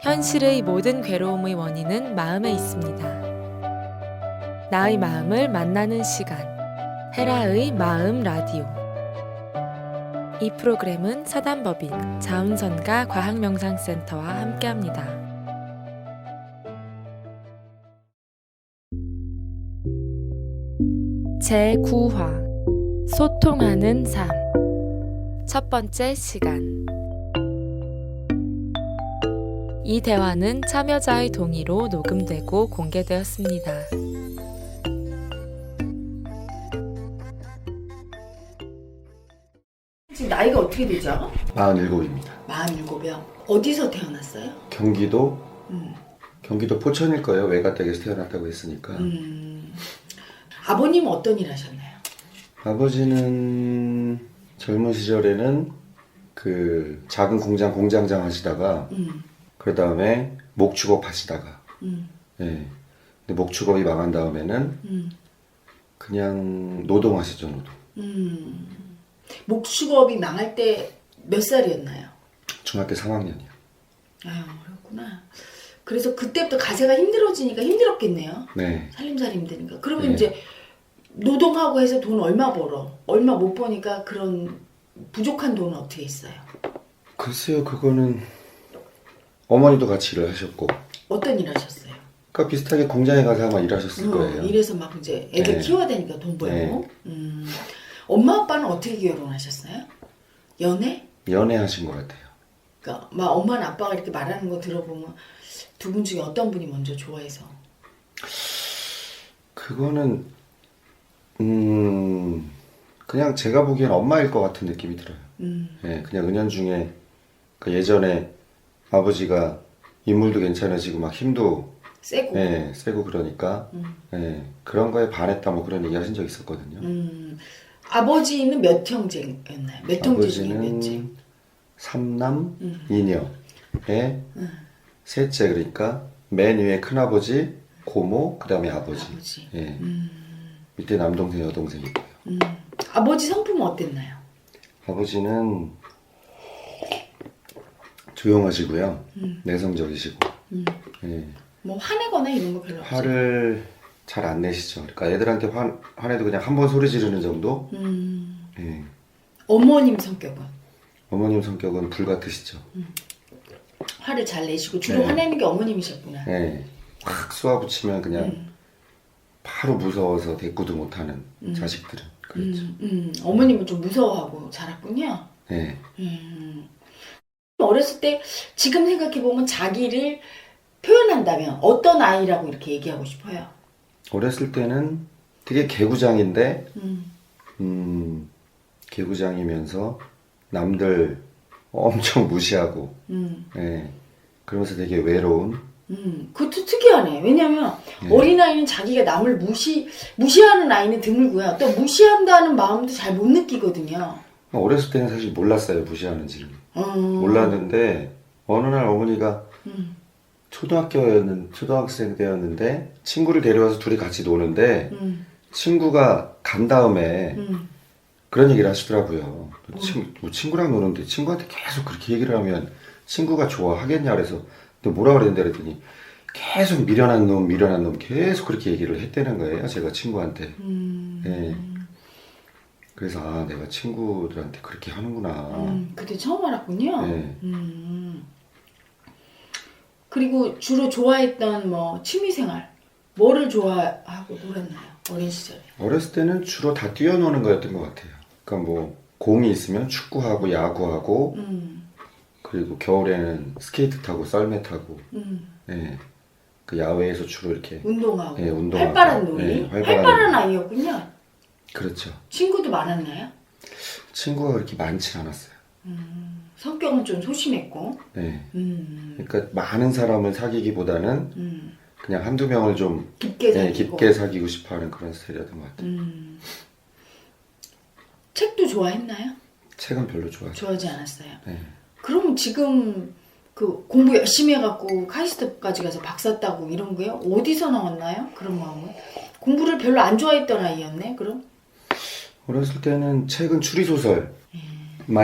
현실의 모든 괴로움의 원인은 마음에 있습니다. 나의 마음을 만나는 시간, 헤라의 마음 라디오. 이 프로그램은 사단법인 자운선가 과학명상센터와 함께합니다. 제9화 소통하는 삶. 첫 번째 시간. 이 대화는 참여자의 동의로 녹음되고 공개되었습니다. 지금 나이가 어떻게 되죠? 47입니다. 47이요. 어디서 태어났어요? 경기도 포천일 거예요. 외가댁에서 태어났다고 했으니까. 아버님은 어떤 일 하셨나요? 아버지는 젊은 시절에는 그 작은 공장장 하시다가 그 다음에 목축업 하시다가 예. 근데 목축업이 망한 다음에는 그냥 노동하시죠. 노동. 목축업이 망할 때 몇 살이었나요? 중학교 3학년이요. 아유, 그렇구나. 그래서 그때부터 가세가 힘들어지니까 힘들었겠네요. 네. 살림살이 힘드니까. 그러면 네. 이제 노동하고 해서 돈 얼마 벌어? 얼마 못 버니까 그런 부족한 돈은 어떻게 있어요? 글쎄요. 그거는 어머니도 같이 일을 하셨고 어떤 일 하셨어요? 그러니까 비슷하게 공장에 가서 아마 일하셨을 거예요. 이래서 막 이제 애들 네. 키워야 되니까 돈 벌고. 네. 엄마 아빠는 어떻게 결혼하셨어요? 연애? 연애하신 것 같아요. 그러니까 막 엄마나 아빠가 이렇게 말하는 거 들어보면 두 분 중에 어떤 분이 먼저 좋아해서? 그거는 그냥 제가 보기엔 엄마일 것 같은 느낌이 들어요. 예, 그냥 은연중에 그 예전에 아버지가 인물도 괜찮으시고 막 힘도 세고. 예, 세고 그러니까 예, 그런 거에 반했다 뭐 그런 얘기 하신 적 있었거든요. 아버지는 몇 형제였나요? 몇 형제 중에 몇째? 아버지는 3남 2녀의 셋째. 그러니까 맨 위에 큰아버지, 고모, 그 다음에 아버지. 예. 밑에 남동생, 여동생이 있고요. 아버지 성품은 어땠나요? 아버지는 조용하시고요. 내성적이시고. 예. 뭐 화내거나 이런 거 별로 없어요? 화를 잘 안 내시죠. 그러니까 애들한테 화내도 그냥 한 번 소리 지르는 정도? 예. 어머님 성격은? 어머님 성격은 불같으시죠. 화를 잘 내시고 주로 네. 화내는 게 어머님이셨구나. 예. 확 쏘아붙이면 그냥 바로 무서워서 대꾸도 못하는 자식들은 그렇죠. 어머님은 좀 무서워하고 자랐군요. 예. 어렸을 때 지금 생각해보면 자기를 표현한다면 어떤 아이라고 이렇게 얘기하고 싶어요? 어렸을 때는 되게 개구장인데, 개구장이면서 남들 엄청 무시하고, 예. 그러면서 되게 외로운, 그것도 특이하네. 왜냐면 네. 어린아이는 자기가 남을 무시하는 아이는 드물고요. 또 무시한다는 마음도 잘 못 느끼거든요. 어렸을 때는 사실 몰랐어요, 무시하는지를. 몰랐는데, 어느 날 어머니가 초등학생 때였는데, 친구를 데려와서 둘이 같이 노는데, 친구가 간 다음에 그런 얘기를 하시더라고요. 친구랑 노는데 친구한테 계속 그렇게 얘기를 하면 친구가 좋아하겠냐 그래서 뭐라 그랬는데 그랬더니 계속 미련한 놈 계속 그렇게 얘기를 했다는 거예요. 제가 친구한테. 예. 그래서 아 내가 친구들한테 그렇게 하는구나. 그때 처음 알았군요. 예. 그리고 주로 좋아했던 뭐 취미생활 뭐를 좋아하고 놀았나요? 어린 시절에. 어렸을 때는 주로 다 뛰어노는 거였던 것 같아요. 그러니까 뭐 공이 있으면 축구하고 야구하고 그리고 겨울에는 스케이트 타고 썰매 타고 예. 그 야외에서 주로 이렇게 운동하고, 예, 운동하고. 활발한 놀이. 예, 활발한 아이였군요. 그렇죠. 친구도 많았나요? 친구가 그렇게 많지 않았어요. 성격은 좀 소심했고. 네. 그러니까 많은 사람을 사귀기보다는 그냥 한두 명을 좀 깊게 사귀고. 깊게 사귀고 싶어하는 그런 스타일이었던 것 같아요. 책도 좋아했나요? 책은 별로 좋아하지 않았어요. 네. 그럼 지금 그 공부 열심히 해갖고 카이스트까지 가서 박사 따고 이런 거요? 어디서 나왔나요? 그런 마음은? 공부를 별로 안 좋아했던 아이였네, 그럼? 어렸을 때는 책은 추리소설만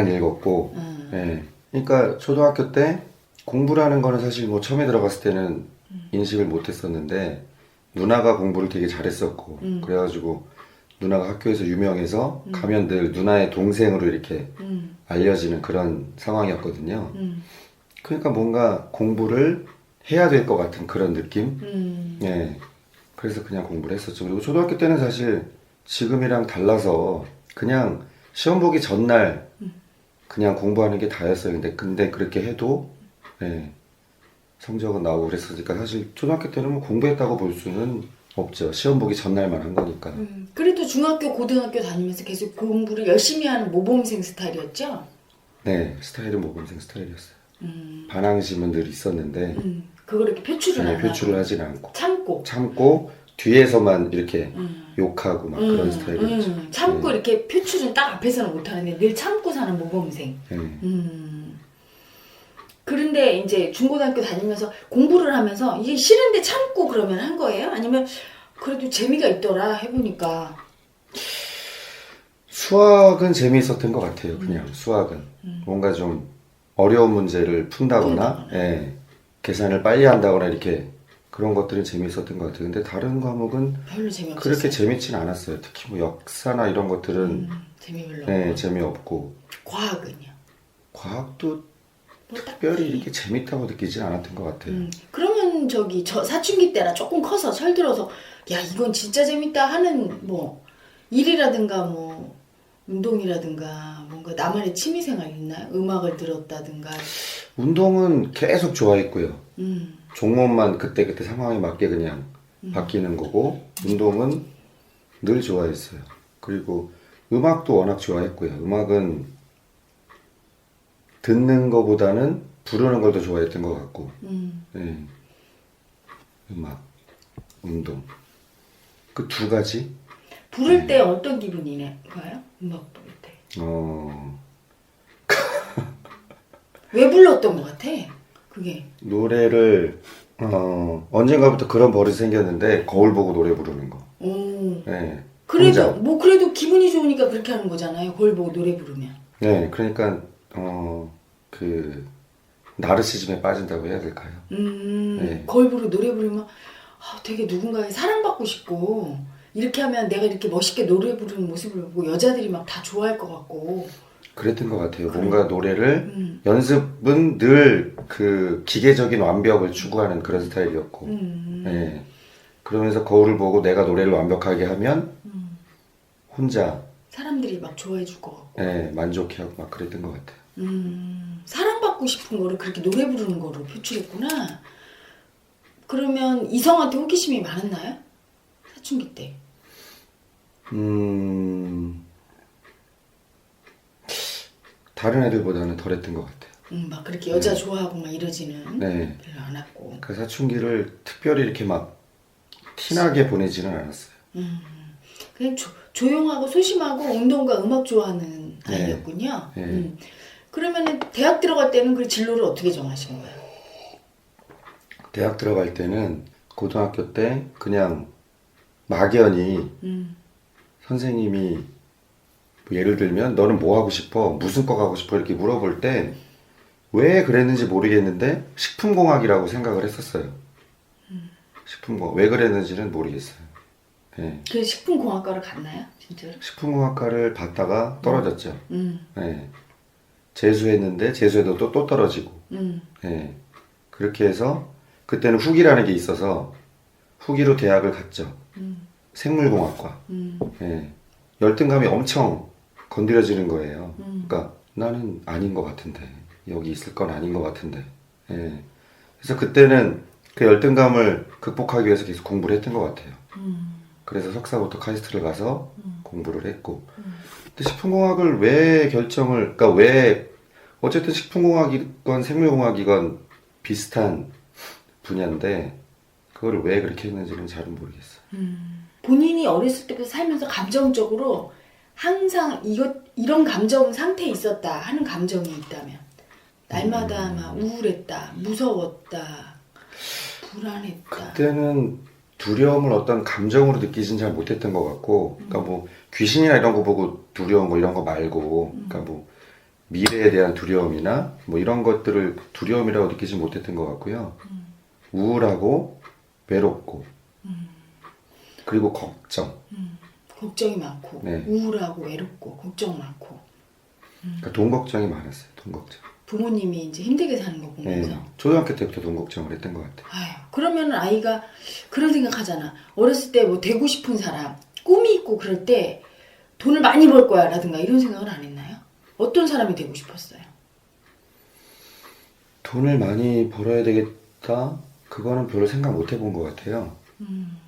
읽었고, 예. 그러니까 초등학교 때 공부라는 거는 사실 뭐 처음에 들어갔을 때는 인식을 못 했었는데 누나가 공부를 되게 잘했었고 그래가지고 누나가 학교에서 유명해서 가면 늘 누나의 동생으로 이렇게 알려지는 그런 상황이었거든요. 그러니까 뭔가 공부를 해야 될 것 같은 그런 느낌? 예. 그래서 그냥 공부를 했었죠. 그리고 초등학교 때는 사실 지금이랑 달라서 그냥 시험 보기 전날 그냥 공부하는 게 다였어요. 근데 그렇게 해도 예, 성적은 나오고 그랬으니까 사실 초등학교 때는 뭐 공부했다고 볼 수는 없죠. 시험 보기 전날만 한 거니까. 그래도 중학교, 고등학교 다니면서 계속 공부를 열심히 하는 모범생 스타일이었죠? 네, 스타일은 모범생 스타일이었어요. 반항심은 늘 있었는데 그걸 이렇게 표출을 네, 안 표출을 하고 하진 않고 참고 뒤에서만 이렇게 욕하고 막 그런 스타일이었죠. 참고 네. 이렇게 표출은 딱 앞에서는 못하는데 늘 참고 사는 모범생. 네. 그런데 이제 중고등학교 다니면서 공부를 하면서 이게 싫은데 참고 그러면 한 거예요? 아니면 그래도 재미가 있더라 해보니까. 수학은 재미있었던 것 같아요. 그냥 수학은 뭔가 좀 어려운 문제를 푼다거나 예, 계산을 빨리 한다거나 이렇게 그런 것들은 재미있었던 것 같아요. 근데 다른 과목은 별로 재미없었어요. 그렇게 재밌진 않았어요. 특히 뭐 역사나 이런 것들은 재미 별로 네, 없고. 재미없고 과학은요? 과학도 뭐 특별히 이렇게 재밌다고 느끼진 않았던 것 같아요. 그러면 저기 저 사춘기 때나 조금 커서 철들어서 야 이건 진짜 재밌다 하는 뭐 일이라든가 뭐 운동이라든가 뭔가 나만의 취미생활 있나요? 음악을 들었다든가. 운동은 계속 좋아했고요. 음, 종목만 그때그때 상황에 맞게 그냥 바뀌는 거고 운동은 늘 좋아했어요. 그리고 음악도 워낙 좋아했고요. 음악은 듣는 거보다는 부르는 걸 더 좋아했던 것 같고 네. 음악, 운동 그 두 가지 부를 때 어떤 기분이나요? 음악 부를 때. 왜 불렀던 것 같아? 그게. 노래를 언젠가부터 그런 버릇이 생겼는데 거울 보고 노래 부르는 거. 오. 네. 그래도 혼자. 뭐 그래도 기분이 좋으니까 그렇게 하는 거잖아요. 거울 보고 노래 부르면. 네, 그러니까 그 나르시즘에 빠진다고 해야 될까요? 네. 거울 보고 노래 부르면 되게 누군가에 사랑받고 싶고 이렇게 하면 내가 이렇게 멋있게 노래 부르는 모습을 보고 여자들이 막 다 좋아할 것 같고. 그랬던 것 같아요. 뭔가 노래를 연습은 늘 그 기계적인 완벽을 추구하는 그런 스타일이었고, 네. 그러면서 거울을 보고 내가 노래를 완벽하게 하면 혼자 사람들이 막 좋아해 줄 것 같고. 네, 만족해하고 막 그랬던 것 같아요. 사랑받고 싶은 거를 그렇게 노래 부르는 거로 표출했구나. 그러면 이성한테 호기심이 많았나요? 사춘기 때. 다른 애들보다는 덜했던 것 같아요. 막 그렇게 여자 좋아하고 막 이러지는 네. 별로 안 왔고. 그 사춘기를 특별히 이렇게 막 티나게 보내지는 않았어요. 그냥 조용하고 소심하고 운동과 음악 좋아하는 네. 아이였군요. 네. 그러면은 대학 들어갈 때는 그 진로를 어떻게 정하신 거예요? 대학 들어갈 때는 고등학교 때 그냥 막연히 선생님이 뭐 예를 들면 너는 뭐 하고 싶어? 무슨 과 가고 싶어? 이렇게 물어볼 때 왜 그랬는지 모르겠는데 식품공학이라고 생각을 했었어요. 식품공학. 왜 그랬는지는 모르겠어요. 네. 그 식품공학과를 갔나요? 진짜로? 식품공학과를 봤다가 떨어졌죠. 음. 네. 재수했는데 재수해도 또 떨어지고. 네. 그렇게 해서 그때는 후기라는 게 있어서 후기로 대학을 갔죠. 생물공학과. 네. 열등감이 엄청 건드려지는 거예요. 그러니까 나는 아닌 것 같은데 여기 있을 건 아닌 것 같은데. 네. 그래서 그때는 그 열등감을 극복하기 위해서 계속 공부를 했던 것 같아요. 그래서 석사부터 카이스트를 가서 공부를 했고. 근데 식품공학을 왜 그러니까 왜 어쨌든 식품공학이건 생물공학이건 비슷한 분야인데 그거를 왜 그렇게 했는지는 잘은 모르겠어요. 본인이 어렸을 때부터 살면서 감정적으로 항상 이런 감정 상태에 있었다 하는 감정이 있다면 날마다 막 우울했다, 무서웠다, 불안했다. 그때는 두려움을 어떤 감정으로 느끼진 잘 못했던 것 같고, 그러니까 뭐 귀신이나 이런 거 보고 두려운 거 이런 거 말고, 그러니까 뭐 미래에 대한 두려움이나 뭐 이런 것들을 두려움이라고 느끼지 못했던 것 같고요. 우울하고 외롭고 그리고 걱정. 걱정이 많고 네. 우울하고 외롭고 걱정 많고 그러니까 돈 걱정이 많았어요. 돈 걱정. 부모님이 이제 힘들게 사는 거 보면서 네. 초등학교 때부터 돈 걱정을 했던 것 같아요. 아휴, 그러면 아이가 그런 생각하잖아. 어렸을 때 뭐 되고 싶은 사람, 꿈이 있고 그럴 때 돈을 많이 벌 거야 라든가 이런 생각을 안 했나요? 어떤 사람이 되고 싶었어요? 돈을 많이 벌어야 되겠다? 그거는 별로 생각 못 해본 것 같아요.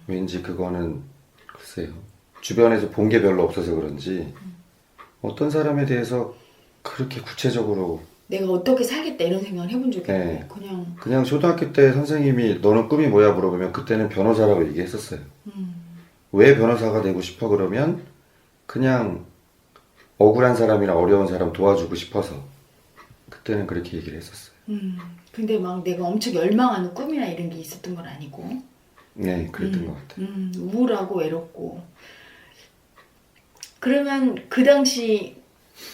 왠지 그거는 글쎄요. 주변에서 본 게 별로 없어서 그런지 어떤 사람에 대해서 그렇게 구체적으로 내가 어떻게 살겠다 이런 생각을 해본 적이 네. 없고 그냥 초등학교 때 선생님이 너는 꿈이 뭐야 물어보면 그때는 변호사라고 얘기했었어요. 왜 변호사가 되고 싶어 그러면 그냥 억울한 사람이나 어려운 사람 도와주고 싶어서 그때는 그렇게 얘기를 했었어요. 근데 막 내가 엄청 열망하는 꿈이나 이런 게 있었던 건 아니고 네, 그랬던 것 같아요. 우울하고 외롭고 그러면 그 당시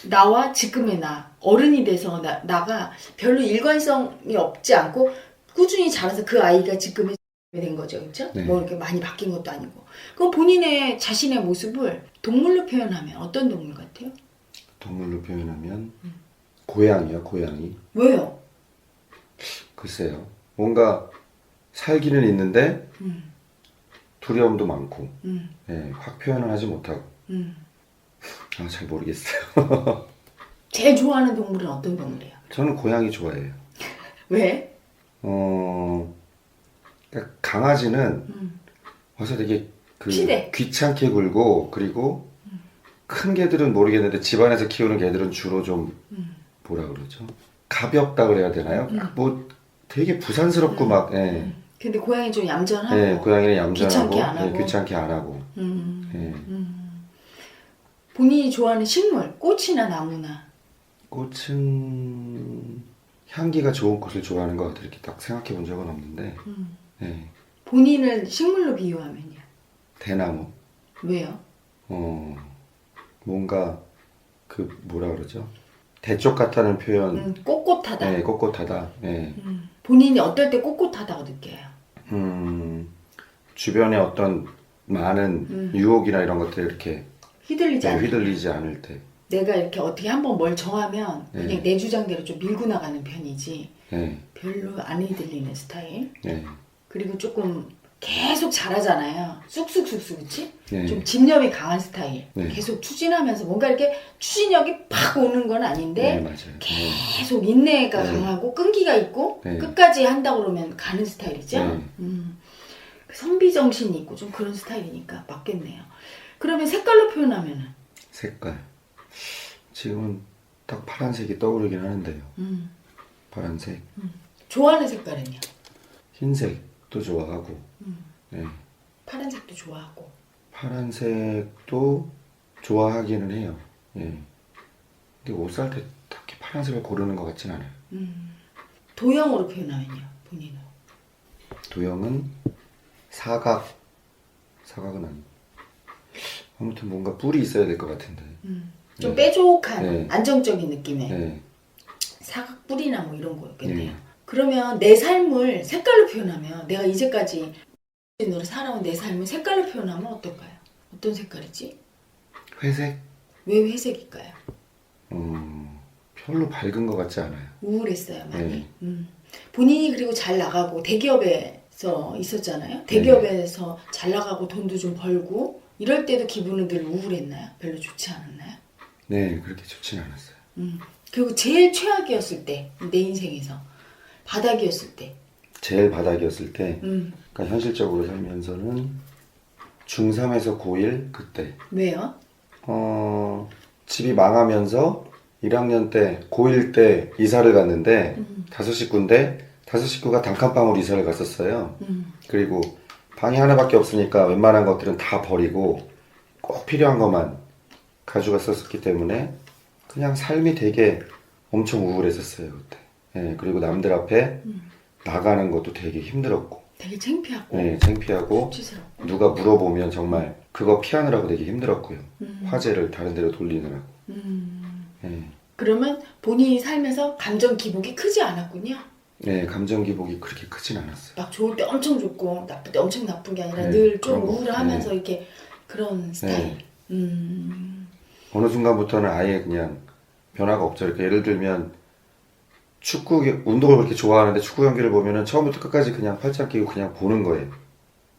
나와 지금의 나 어른이 돼서 나가 별로 일관성이 없지 않고 꾸준히 자라서 그 아이가 지금의 된 거죠, 그렇죠? 네. 뭐 이렇게 많이 바뀐 것도 아니고. 그럼 본인의 자신의 모습을 동물로 표현하면 어떤 동물 같아요? 동물로 표현하면 고양이요, 고양이. 왜요? 글쎄요. 뭔가 살기는 있는데 두려움도 많고 예, 확 표현을 하지 못하고 잘 모르겠어요. 제일 좋아하는 동물은 어떤 동물이에요? 저는 고양이 좋아해요. 왜? 그러니까 강아지는 와서 되게 피대. 귀찮게 굴고 그리고 큰 개들은 모르겠는데 집안에서 키우는 개들은 주로 좀 뭐라 그러죠? 가볍다 그래야 되나요? 뭐 되게 부산스럽고 막 예. 근데 고양이 좀 얌전하고 예, 고양이는 얌전하고 귀찮게 안 하고. 예, 귀찮게 안 하고 예. 본인이 좋아하는 식물, 꽃이나 나무나 꽃은 향기가 좋은 꽃을 좋아하는 것 같아요. 이렇게 딱 생각해 본 적은 없는데 예. 본인을 식물로 비유하면요. 대나무 왜요? 뭔가 그 뭐라 그러죠? 대쪽 같다는 표현 꼿꼿하다. 예, 꼿꼿하다 예. 본인이 어떨 때 꼿꼿하다고 느껴요? 주변에 어떤 많은 유혹이나 이런 것들에 이렇게 휘둘리지 않아요. 휘둘리지 않을 때 내가 이렇게 어떻게 한번 뭘 정하면 그냥 네. 내 주장대로 좀 밀고 나가는 편이지 예, 별로 안 휘둘리는 스타일. 예, 그리고 조금 계속 잘하잖아요. 쑥쑥쑥쑥 그치? 네. 좀 집념이 강한 스타일. 네. 계속 추진하면서 뭔가 이렇게 추진력이 팍 오는 건 아닌데 네, 맞아요. 계속 인내가 네. 강하고 끈기가 있고 네. 끝까지 한다고 그러면 가는 스타일이죠. 네. 선비 정신이 있고 좀 그런 스타일이니까 맞겠네요. 그러면 색깔로 표현하면은 색깔 지금은 딱 파란색이 떠오르긴 하는데요. 파란색, 좋아하는 색깔은요? 흰색도 좋아하고 예, 파란색도 좋아하고 파란색도 좋아하기는 해요. 예. 근데 옷 살 때 딱히 파란색을 고르는 것 같진 않아요. 도형으로 표현하면요? 본인은? 도형은 사각은 아니고 아무튼 뭔가 뿔이 있어야 될 것 같은데. 좀 네. 뾰족한 네. 안정적인 느낌의 네. 사각뿔이나 뭐 이런 거였겠네요. 네. 그러면 내 삶을 색깔로 표현하면 내가 이제까지 으로 살아온 내 삶을 색깔로 표현하면 어떨까요? 어떤 색깔이지? 회색? 왜 회색일까요? 별로 밝은 것 같지 않아요. 우울했어요 많이. 네. 본인이 그리고 잘 나가고 대기업에서 있었잖아요. 대기업에서 잘 나가고 돈도 좀 벌고 이럴 때도 기분은 늘 우울했나요? 별로 좋지 않았나요? 네, 그렇게 좋진 않았어요. 그리고 제일 최악이었을 때 내 인생에서 바닥이었을 때 제일 바닥이었을 때, 그러니까 현실적으로 살면서는 중3에서 고1 그때 왜요? 집이 망하면서 1학년 때 고1 때 이사를 갔는데 다섯 식구인데 다섯 식구가 단칸방으로 이사를 갔었어요. 그리고 방이 하나밖에 없으니까 웬만한 것들은 다 버리고 꼭 필요한 것만 가져갔었기 때문에 그냥 삶이 되게 엄청 우울했었어요 그때. 예, 그리고 남들 앞에 나가는 것도 되게 힘들었고 되게 창피하고 네, 창피하고 수치스럽고 누가 물어보면 정말 그거 피하느라고 되게 힘들었고요. 화제를 다른 데로 돌리느라고. 예. 그러면 본인이 살면서 감정 기복이 크지 않았군요. 네, 감정 기복이 그렇게 크진 않았어요. 막 좋을 때 엄청 좋고 나쁠 때 엄청 나쁜 게 아니라 네, 늘 좀 그런 거. 우울하면서 네. 이렇게 그런 스타일. 어느 순간부터는 아예 그냥 변화가 없죠. 이렇게 예를 들면 운동을 그렇게 좋아하는데 축구 경기를 보면은 처음부터 끝까지 그냥 팔짱 끼고 그냥 보는 거예요.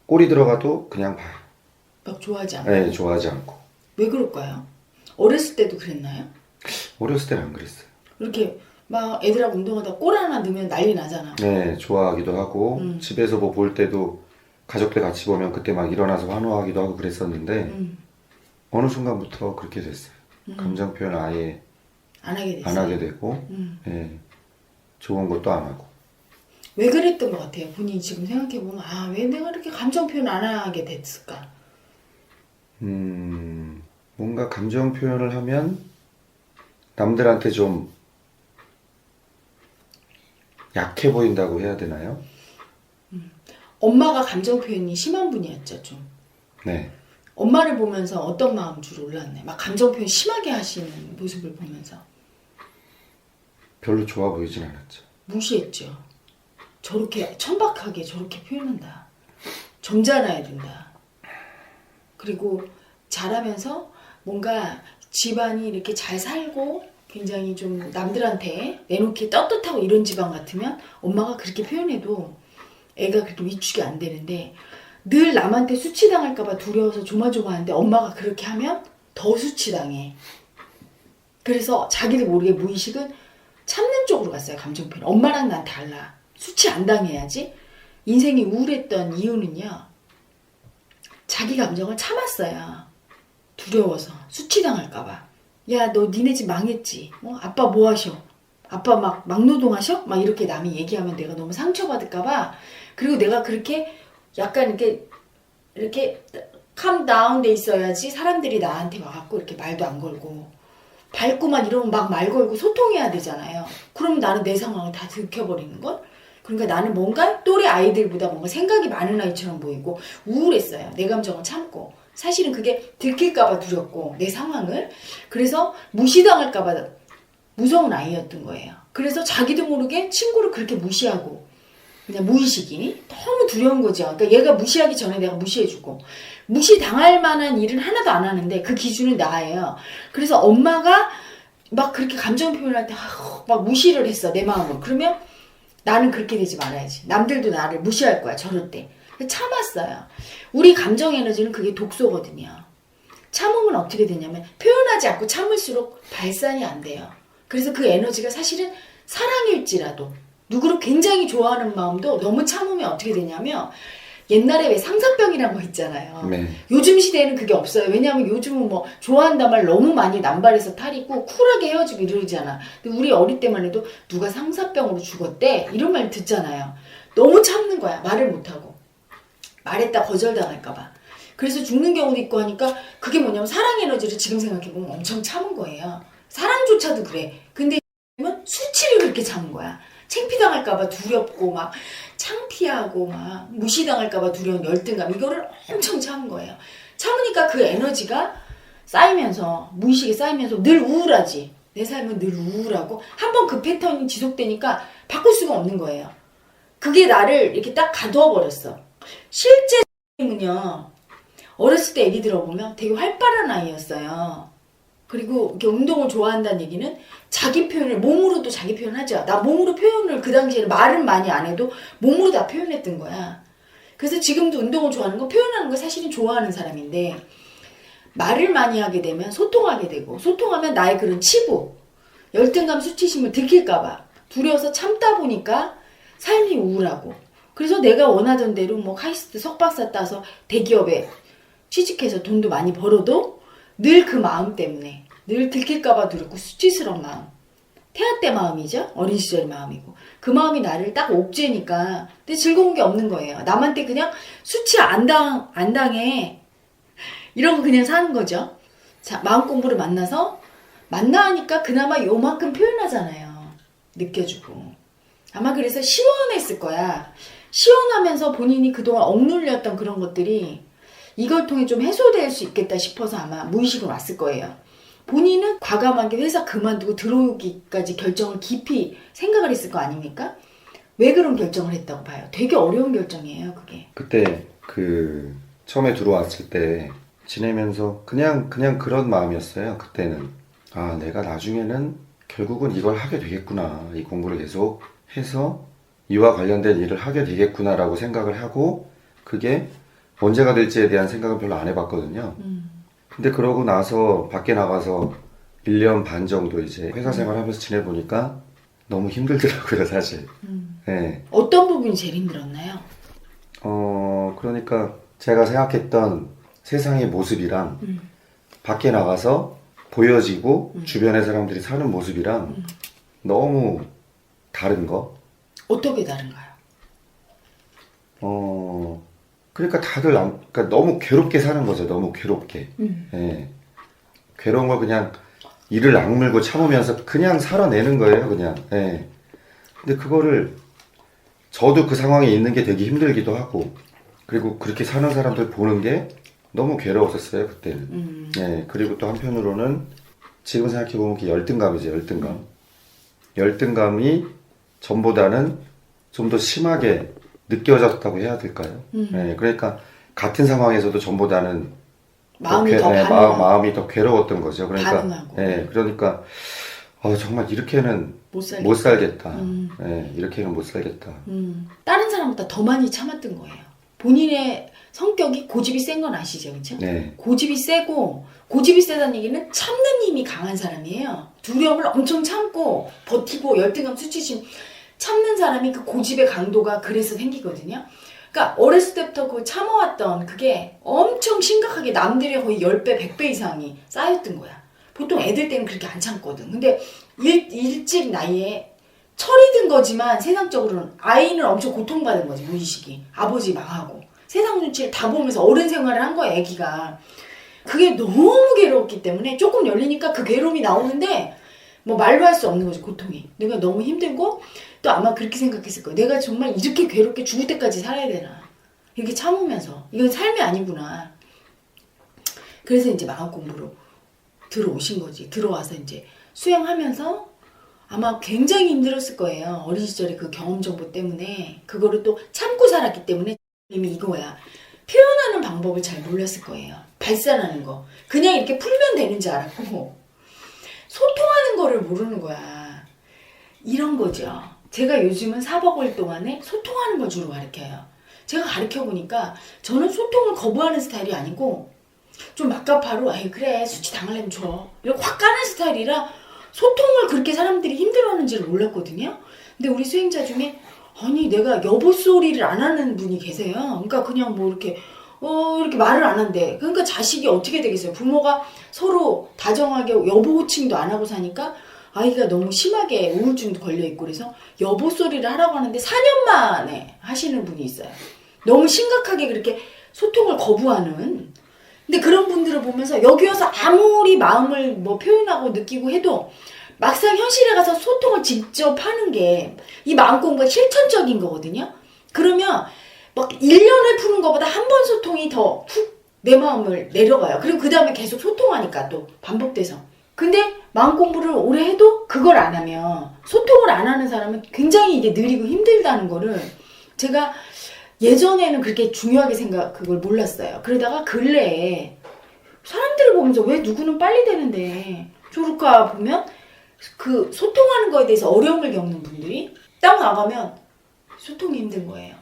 골이 들어가도 그냥 봐요. 막 좋아하지 않고. 네, 좋아하지 않고. 왜 그럴까요? 어렸을 때도 그랬나요? 어렸을 때는 안 그랬어요. 이렇게 막 애들하고 운동하다 골 하나 넣으면 난리 나잖아. 네, 좋아하기도 하고 집에서 뭐 볼 때도 가족들 같이 보면 그때 막 일어나서 환호하기도 하고 그랬었는데 어느 순간부터 그렇게 됐어요. 감정 표현 아예 안 하게 됐어요. 안 하게 되고 예, 좋은 것도 안 하고. 왜 그랬던 것 같아요? 본인이 지금 생각해보면 아, 왜 내가 이렇게 감정 표현 안 하게 됐을까? 뭔가 감정 표현을 하면 남들한테 좀 약해 보인다고 해야 되나요? 엄마가 감정 표현이 심한 분이었죠, 좀. 네. 엄마를 보면서 어떤 마음 주로 올랐나요? 막 감정 표현 심하게 하시는 모습을 보면서 별로 좋아 보이진 않았죠. 무시했죠. 저렇게 천박하게 저렇게 표현한다. 점잖아야 된다. 그리고 잘하면서 뭔가 집안이 이렇게 잘 살고 굉장히 좀 남들한테 내놓기 떳떳하고 이런 집안 같으면 엄마가 그렇게 표현해도 애가 그렇게 위축이 안 되는데 늘 남한테 수치당할까봐 두려워서 조마조마하는데 엄마가 그렇게 하면 더 수치당해. 그래서 자기도 모르게 무의식은 참는 쪽으로 갔어요. 감정 표현. 엄마랑 난 달라. 수치 안 당해야지. 인생이 우울했던 이유는요. 자기 감정을 참았어요. 두려워서 수치당할까봐. 야, 너 니네 집 망했지? 아빠 뭐 하셔? 아빠 막 막노동하셔? 막 이렇게 남이 얘기하면 내가 너무 상처받을까봐. 그리고 내가 그렇게 약간 이렇게 calm down 돼 있어야지 사람들이 나한테 와갖고 이렇게 말도 안 걸고 밟고만 이러면 막 말 걸고 소통해야 되잖아요. 그러면 나는 내 상황을 다 들켜버리는 걸? 그러니까 나는 뭔가 또래 아이들보다 뭔가 생각이 많은 아이처럼 보이고 우울했어요. 내 감정을 참고. 사실은 그게 들킬까봐 두렵고 내 상황을. 그래서 무시당할까봐 무서운 아이였던 거예요. 그래서 자기도 모르게 친구를 그렇게 무시하고 그냥 무의식이 너무 두려운 거죠. 그러니까 얘가 무시하기 전에 내가 무시해주고 무시당할 만한 일은 하나도 안 하는데 그 기준은 나예요. 그래서 엄마가 막 그렇게 감정 표현할 때 막 무시를 했어. 내 마음으로. 그러면 나는 그렇게 되지 말아야지. 남들도 나를 무시할 거야. 저럴 때. 참았어요. 우리 감정 에너지는 그게 독소거든요. 참으면 어떻게 되냐면 표현하지 않고 참을수록 발산이 안 돼요. 그래서 그 에너지가 사실은 사랑일지라도 누구를 굉장히 좋아하는 마음도 너무 참으면 어떻게 되냐면 옛날에 왜 상사병이란 거 있잖아요. 네. 요즘 시대에는 그게 없어요. 왜냐하면 요즘은 뭐 좋아한단 말 너무 많이 남발해서 탈이고 쿨하게 헤어지고 이러잖아. 근데 우리 어릴 때만 해도 누가 상사병으로 죽었대 이런 말 듣잖아요. 너무 참는 거야. 말을 못하고. 말했다 거절당할까봐. 그래서 죽는 경우도 있고 하니까 그게 뭐냐면 사랑 에너지를 지금 생각해보면 엄청 참은 거예요. 사랑조차도 그래. 근데 수치를 그렇게 참은 거야. 창피당할까봐 두렵고 막 창피하고 막 무시당할까봐 두려운 열등감 이거를 엄청 참은 거예요. 참으니까 그 에너지가 쌓이면서 무의식에 쌓이면서 늘 우울하지. 내 삶은 늘 우울하고 한번 그 패턴이 지속되니까 바꿀 수가 없는 거예요. 그게 나를 이렇게 딱 가두어 버렸어. 실제 님은요 어렸을 때 얘기 들어보면 되게 활발한 아이였어요. 그리고 이렇게 운동을 좋아한다는 얘기는 자기 표현을 몸으로도 자기 표현하죠. 나 몸으로 표현을 그 당시에는 말은 많이 안 해도 몸으로 다 표현했던 거야. 그래서 지금도 운동을 좋아하는 거 표현하는 거 사실은 좋아하는 사람인데 말을 많이 하게 되면 소통하게 되고 소통하면 나의 그런 치부, 열등감, 수치심을 들킬까봐 두려워서 참다 보니까 삶이 우울하고 그래서 내가 원하던 대로 뭐 카이스트 석박사 따서 대기업에 취직해서 돈도 많이 벌어도 늘 그 마음 때문에 늘 들킬까봐 두렵고 수치스러운 마음 태아 때 마음이죠. 어린 시절 마음이고 그 마음이 나를 딱 옥죄니까 근데 즐거운 게 없는 거예요. 남한테 그냥 수치 안 당해 이런 거 그냥 사는 거죠. 자 마음 공부를 만나서 만나니까 그나마 요만큼 표현하잖아요. 느껴주고 아마 그래서 시원했을 거야. 시원하면서 본인이 그동안 억눌렸던 그런 것들이 이걸 통해 좀 해소될 수 있겠다 싶어서 아마 무의식으로 왔을 거예요. 본인은 과감하게 회사 그만두고 들어오기까지 결정을 깊이 생각을 했을 거 아닙니까? 왜 그런 결정을 했다고 봐요? 되게 어려운 결정이에요, 그게. 그때 그 처음에 들어왔을 때 지내면서 그냥 그런 마음이었어요. 그때는 아, 내가 나중에는 결국은 이걸 하게 되겠구나. 이 공부를 계속 해서 이와 관련된 일을 하게 되겠구나라고 생각을 하고 그게 언제가 될지에 대한 생각은 별로 안 해봤거든요. 근데 그러고 나서 밖에 나가서 1년 반 정도 이제 회사 생활하면서 지내보니까 너무 힘들더라고요, 사실. 네. 어떤 부분이 제일 힘들었나요? 그러니까 제가 생각했던 세상의 모습이랑 밖에 나가서 보여지고 주변의 사람들이 사는 모습이랑 너무 다른 거? 어떻게 다른가요? 그러니까 다들 그러니까 너무 괴롭게 사는 거죠. 너무 괴롭게. 예. 괴로운 걸 그냥 이를 악물고 참으면서 그냥 살아내는 거예요. 그냥. 예. 근데 그거를 저도 그 상황에 있는 게 되게 힘들기도 하고 그리고 그렇게 사는 사람들 보는 게 너무 괴로웠었어요. 그때는. 예. 그리고 또 한편으로는 지금 생각해보면 그 열등감이죠. 열등감. 열등감이 전보다는 좀 더 심하게 느껴졌다고 해야 될까요? 네, 그러니까 같은 상황에서도 전보다는 마음이 더 마음이 더 괴로웠던 거죠. 그러니까 반응하고. 그러니까 정말 이렇게는 못 살겠다. 이렇게는 못 살겠다. 다른 사람보다 더 많이 참았던 거예요. 본인의 성격이 고집이 센 건 아시죠, 그렇죠? 네. 고집이 세고 고집이 세다는 얘기는 참는 힘이 강한 사람이에요. 두려움을 엄청 참고 버티고 열등감, 수치심 참는 사람이 그 고집의 강도가 그래서 생기거든요. 그러니까 어렸을 때부터 그 참아왔던 그게 엄청 심각하게 남들의 거의 10배, 100배 이상이 쌓였던 거야. 보통 애들 때는 그렇게 안 참거든. 근데 일찍 나이에 철이 든 거지만 세상적으로는 아이는 엄청 고통받은 거지, 무의식이. 아버지 망하고. 세상 눈치를 다 보면서 어른 생활을 한 거야, 애기가. 그게 너무 괴로웠기 때문에 조금 열리니까 그 괴로움이 나오는데 뭐 말로 할 수 없는 거지, 고통이. 내가 너무 힘들고 또 아마 그렇게 생각했을 거야. 내가 정말 이렇게 괴롭게 죽을 때까지 살아야 되나. 이렇게 참으면서. 이건 삶이 아니구나. 그래서 이제 마음 공부로 들어오신 거지. 들어와서 이제 수행하면서 아마 굉장히 힘들었을 거예요. 어린 시절에 그 경험 정보 때문에. 그거를 또 참고 살았기 때문에 이미 이거야. 표현하는 방법을 잘 몰랐을 거예요. 발산하는 거. 그냥 이렇게 풀면 되는 줄 알았고 소통하는 거를 모르는 거야. 이런 거죠. 제가 요즘은 4박 5일 동안에 소통하는 걸 주로 가르쳐요. 제가 가르쳐보니까 저는 소통을 거부하는 스타일이 아니고 좀 막가파로 아이 그래 수치 당하려면 줘 이렇게 확 까는 스타일이라 소통을 그렇게 사람들이 힘들어하는지를 몰랐거든요. 근데 우리 수행자 중에 아니 내가 여보 소리를 안 하는 분이 계세요. 그러니까 그냥 뭐 이렇게 말을 안 한대. 그러니까 자식이 어떻게 되겠어요. 부모가 서로 다정하게 여보 호칭도 안 하고 사니까 아이가 너무 심하게 우울증도 걸려있고 그래서 여보 소리를 하라고 하는데 4년 만에 하시는 분이 있어요. 너무 심각하게 그렇게 소통을 거부하는. 근데 그런 분들을 보면서 여기 와서 아무리 마음을 뭐 표현하고 느끼고 해도 막상 현실에 가서 소통을 직접 하는 게 이 마음 공부가 실천적인 거거든요. 그러면 막 1년을 푸는 것보다 한 번 소통이 더 훅 내 마음을 내려가요. 그리고 그 다음에 계속 소통하니까 또 반복돼서. 근데 마음 공부를 오래 해도 그걸 안 하면 소통을 안 하는 사람은 굉장히 이게 느리고 힘들다는 거를 제가 예전에는 그렇게 중요하게 그걸 몰랐어요. 그러다가 근래에 사람들을 보면서 왜 누구는 빨리 되는데 저럴까 보면 그 소통하는 거에 대해서 어려움을 겪는 분들이 딱 나가면 소통이 힘든 거예요.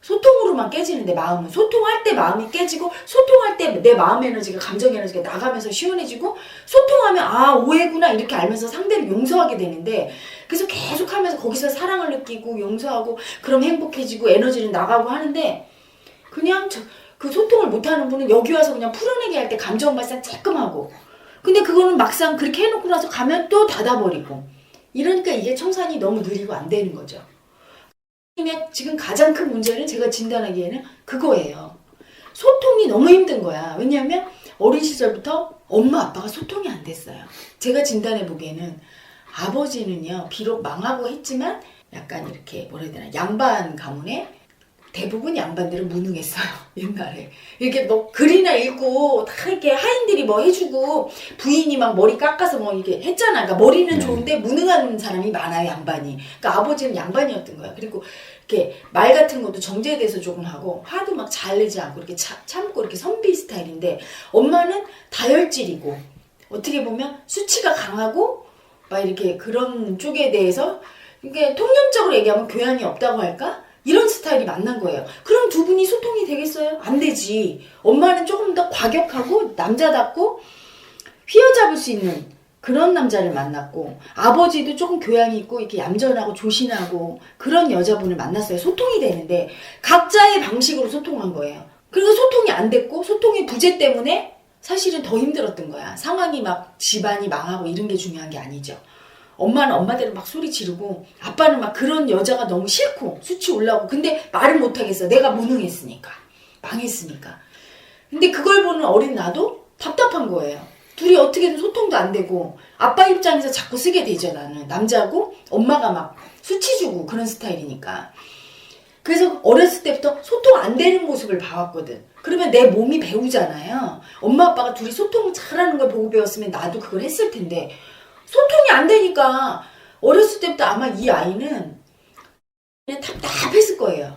소통으로만 깨지는데 마음은 소통할 때 마음이 깨지고 소통할 때 내 마음 에너지가 감정 에너지가 나가면서 시원해지고 소통하면 아 오해구나 이렇게 알면서 상대를 용서하게 되는데 그래서 계속 하면서 거기서 사랑을 느끼고 용서하고 그럼 행복해지고 에너지는 나가고 하는데 그냥 그 소통을 못하는 분은 여기 와서 그냥 풀어내기 할 때 감정 발산 쬐끔하고 근데 그거는 막상 그렇게 해놓고 나서 가면 또 닫아버리고 이러니까 이게 청산이 너무 느리고 안 되는 거죠. 지금 가장 큰 문제는 제가 진단하기에는 그거예요. 소통이 너무 힘든 거야. 왜냐하면 어린 시절부터 엄마 아빠가 소통이 안 됐어요. 제가 진단해 보기에는 아버지는요 비록 망하고 했지만 약간 이렇게 뭐라 해야 되나 양반 가문에 대부분 양반들은 무능했어요. 옛날에. 이렇게 뭐 글이나 읽고 다 이렇게 하인들이 뭐 해주고 부인이 막 머리 깎아서 뭐 이렇게 했잖아. 그러니까 머리는 좋은데 무능한 사람이 많아요, 양반이. 그러니까 아버지는 양반이었던 거야. 그리고 이렇게 말 같은 것도 정제에 대해서 조금 하고 화도 막 잘 내지 않고 이렇게 참고 이렇게 선비 스타일인데 엄마는 다혈질이고 어떻게 보면 수치가 강하고 막 이렇게 그런 쪽에 대해서 이게 통념적으로 얘기하면 교양이 없다고 할까? 이런 스타일이 만난 거예요. 그럼 두 분이 소통이 되겠어요? 안 되지. 엄마는 조금 더 과격하고 남자답고 휘어잡을 수 있는 그런 남자를 만났고 아버지도 조금 교양이 있고 이렇게 얌전하고 조신하고 그런 여자분을 만났어요. 소통이 되는데 각자의 방식으로 소통한 거예요. 그래서 소통이 안 됐고 소통의 부재 때문에 사실은 더 힘들었던 거야. 상황이 막 집안이 망하고 이런 게 중요한 게 아니죠. 엄마는 엄마대로 막 소리 지르고 아빠는 막 그런 여자가 너무 싫고 수치 올라오고 근데 말을 못하겠어. 내가 무능했으니까. 망했으니까. 근데 그걸 보는 어린 나도 답답한 거예요. 둘이 어떻게든 소통도 안 되고 아빠 입장에서 자꾸 쓰게 되죠. 나는 남자고 엄마가 막 수치 주고 그런 스타일이니까. 그래서 어렸을 때부터 소통 안 되는 모습을 봐왔거든. 그러면 내 몸이 배우잖아요. 엄마 아빠가 둘이 소통을 잘하는 걸 보고 배웠으면 나도 그걸 했을 텐데 소통이 안 되니까 어렸을 때부터 아마 이 아이는 그냥 답답했을 거예요.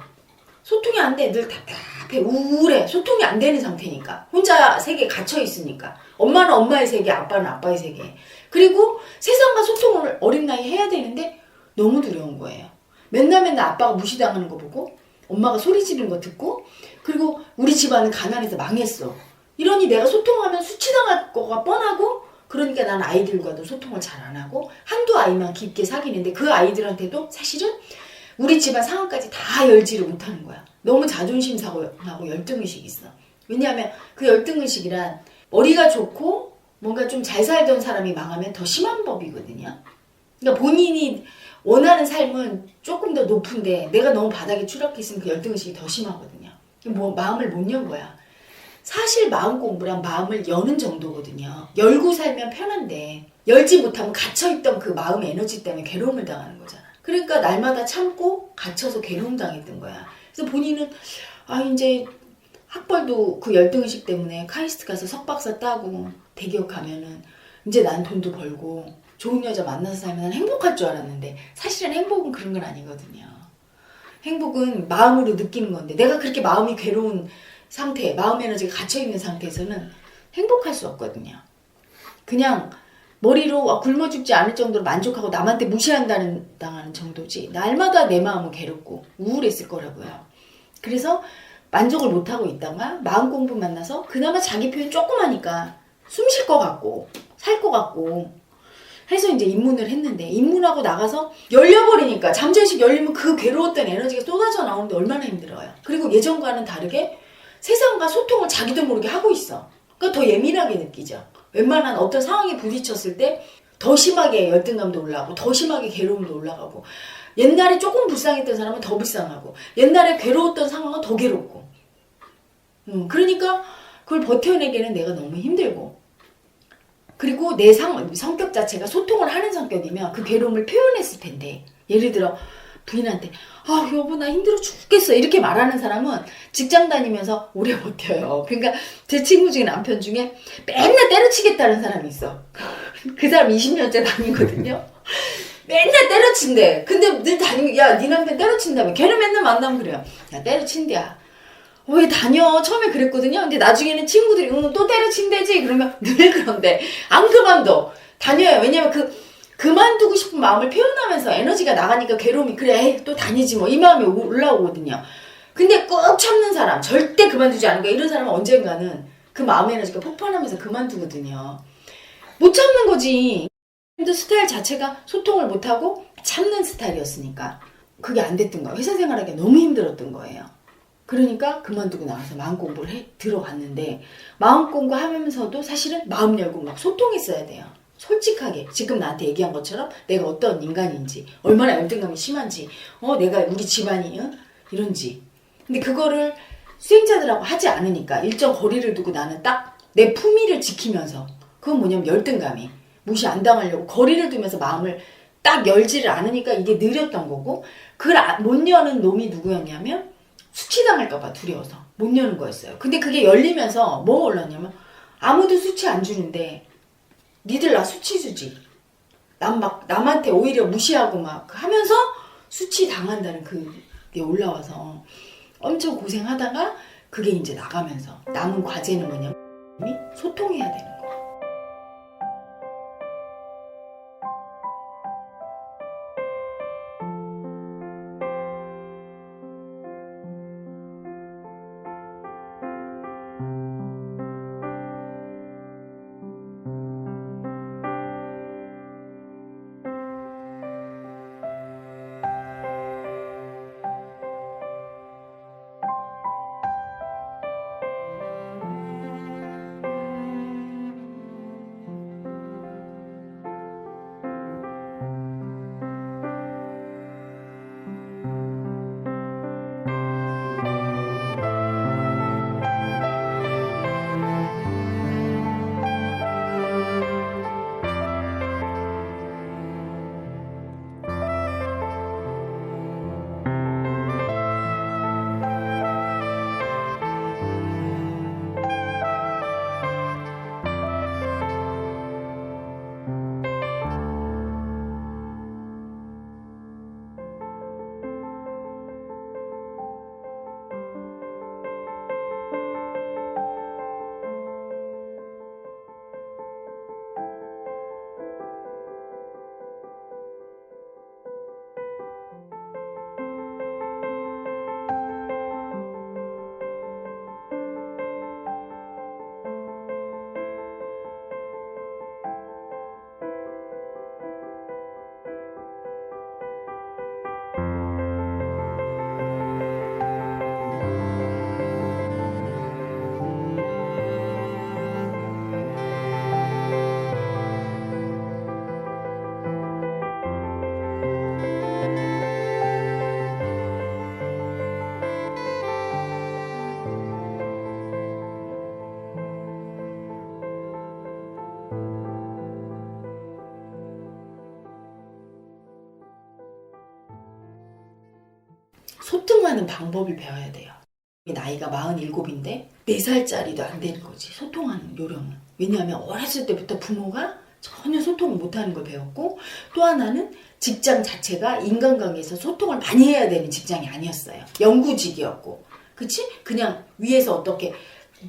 소통이 안 돼. 늘 답답해. 우울해. 소통이 안 되는 상태니까. 혼자 세계에 갇혀 있으니까. 엄마는 엄마의 세계, 아빠는 아빠의 세계. 그리고 세상과 소통을 어린 나이에 해야 되는데 너무 두려운 거예요. 맨날 아빠가 무시당하는 거 보고 엄마가 소리 지르는 거 듣고 그리고 우리 집안은 가난해서 망했어. 이러니 내가 소통하면 수치당할 거가 뻔하고 그러니까 난 아이들과도 소통을 잘 안 하고 한두 아이만 깊게 사귀는데 그 아이들한테도 사실은 우리 집안 상황까지 다 열지를 못하는 거야. 너무 자존심 상하고 열등의식이 있어. 왜냐하면 그 열등의식이란 머리가 좋고 뭔가 좀 잘 살던 사람이 망하면 더 심한 법이거든요. 그러니까 본인이 원하는 삶은 조금 더 높은데 내가 너무 바닥에 추락했으면 그 열등의식이 더 심하거든요. 뭐 마음을 못 연 거야. 사실 마음 공부란 마음을 여는 정도거든요. 열고 살면 편한데 열지 못하면 갇혀있던 그 마음의 에너지 때문에 괴로움을 당하는 거잖아. 그러니까 날마다 참고 갇혀서 괴로움 당했던 거야. 그래서 본인은 이제 학벌도 그 열등의식 때문에 카이스트 가서 석박사 따고 대기업 가면은 이제 난 돈도 벌고 좋은 여자 만나서 살면 난 행복할 줄 알았는데 사실은 행복은 그런 건 아니거든요. 행복은 마음으로 느끼는 건데 내가 그렇게 마음이 괴로운 상태, 마음 에너지가 갇혀있는 상태에서는 행복할 수 없거든요. 그냥 머리로 굶어 죽지 않을 정도로 만족하고 남한테 무시한다는 당하는 정도지 날마다 내 마음은 괴롭고 우울했을 거라고요. 그래서 만족을 못하고 있다가 마음 공부 만나서 그나마 자기 표현 조금 하니까 숨 쉴 것 같고 살 것 같고 해서 이제 입문을 했는데 입문하고 나가서 열려버리니까 잠재의식 열리면 그 괴로웠던 에너지가 쏟아져 나오는데 얼마나 힘들어요. 그리고 예전과는 다르게 세상과 소통을 자기도 모르게 하고 있어. 그러니까 더 예민하게 느끼죠. 웬만한 어떤 상황에 부딪혔을 때 더 심하게 열등감도 올라가고 더 심하게 괴로움도 올라가고 옛날에 조금 불쌍했던 사람은 더 불쌍하고 옛날에 괴로웠던 상황은 더 괴롭고 그러니까 그걸 버텨내기는 내가 너무 힘들고 그리고 내 성격 자체가 소통을 하는 성격이면 그 괴로움을 표현했을 텐데 예를 들어 부인한테 여보 나 힘들어 죽겠어 이렇게 말하는 사람은 직장 다니면서 오래 버텨요. 그러니까 제 친구 중에 남편 중에 맨날 때려치겠다는 사람이 있어. 그 사람 20년째 다니거든요. 맨날 때려친대. 근데 늘 다니고 야 네 남편 때려친다며. 걔는 맨날 만나면 그래요. 야 때려친대야. 왜 다녀? 처음에 그랬거든요. 근데 나중에는 친구들이 또 때려친대지? 그러면 늘 그런데 안 그만둬. 다녀요. 왜냐면 그만두고 싶은 마음을 표현하면서 에너지가 나가니까 괴로움이 그래 또 다니지 뭐 이 마음이 올라오거든요. 근데 꾹 참는 사람 절대 그만두지 않은 거야. 이런 사람은 언젠가는 그 마음의 에너지가 폭발하면서 그만두거든요. 못 참는 거지. 스타일 자체가 소통을 못하고 참는 스타일이었으니까 그게 안 됐던 거예요. 회사 생활하기 너무 힘들었던 거예요. 그러니까 그만두고 나가서 마음 공부를 들어갔는데 마음 공부하면서도 사실은 마음 열고 막 소통했어야 돼요. 솔직하게 지금 나한테 얘기한 것처럼 내가 어떤 인간인지 얼마나 열등감이 심한지 내가 우리 집안이 이런지 근데 그거를 수행자들하고 하지 않으니까 일정 거리를 두고 나는 딱 내 품위를 지키면서 그건 뭐냐면 열등감이 무시 안 당하려고 거리를 두면서 마음을 딱 열지를 않으니까 이게 느렸던 거고 그걸 못 여는 놈이 누구였냐면 수치당할까봐 두려워서 못 여는 거였어요. 근데 그게 열리면서 뭐가 올랐냐면 아무도 수치 안 주는데 니들 나 수치 주지. 남한테 오히려 무시하고 막 하면서 수치 당한다는 그게 올라와서 엄청 고생하다가 그게 이제 나가면서 남은 과제는 뭐냐면 소통해야 되는 거예요. 소통하는 방법을 배워야 돼요. 나이가 47인데 4살짜리도 안 되는 거지. 소통하는 요령은. 왜냐하면 어렸을 때부터 부모가 전혀 소통을 못하는 걸 배웠고, 또 하나는 직장 자체가 인간관계에서 소통을 많이 해야 되는 직장이 아니었어요. 연구직이었고, 그치? 그냥 위에서 어떻게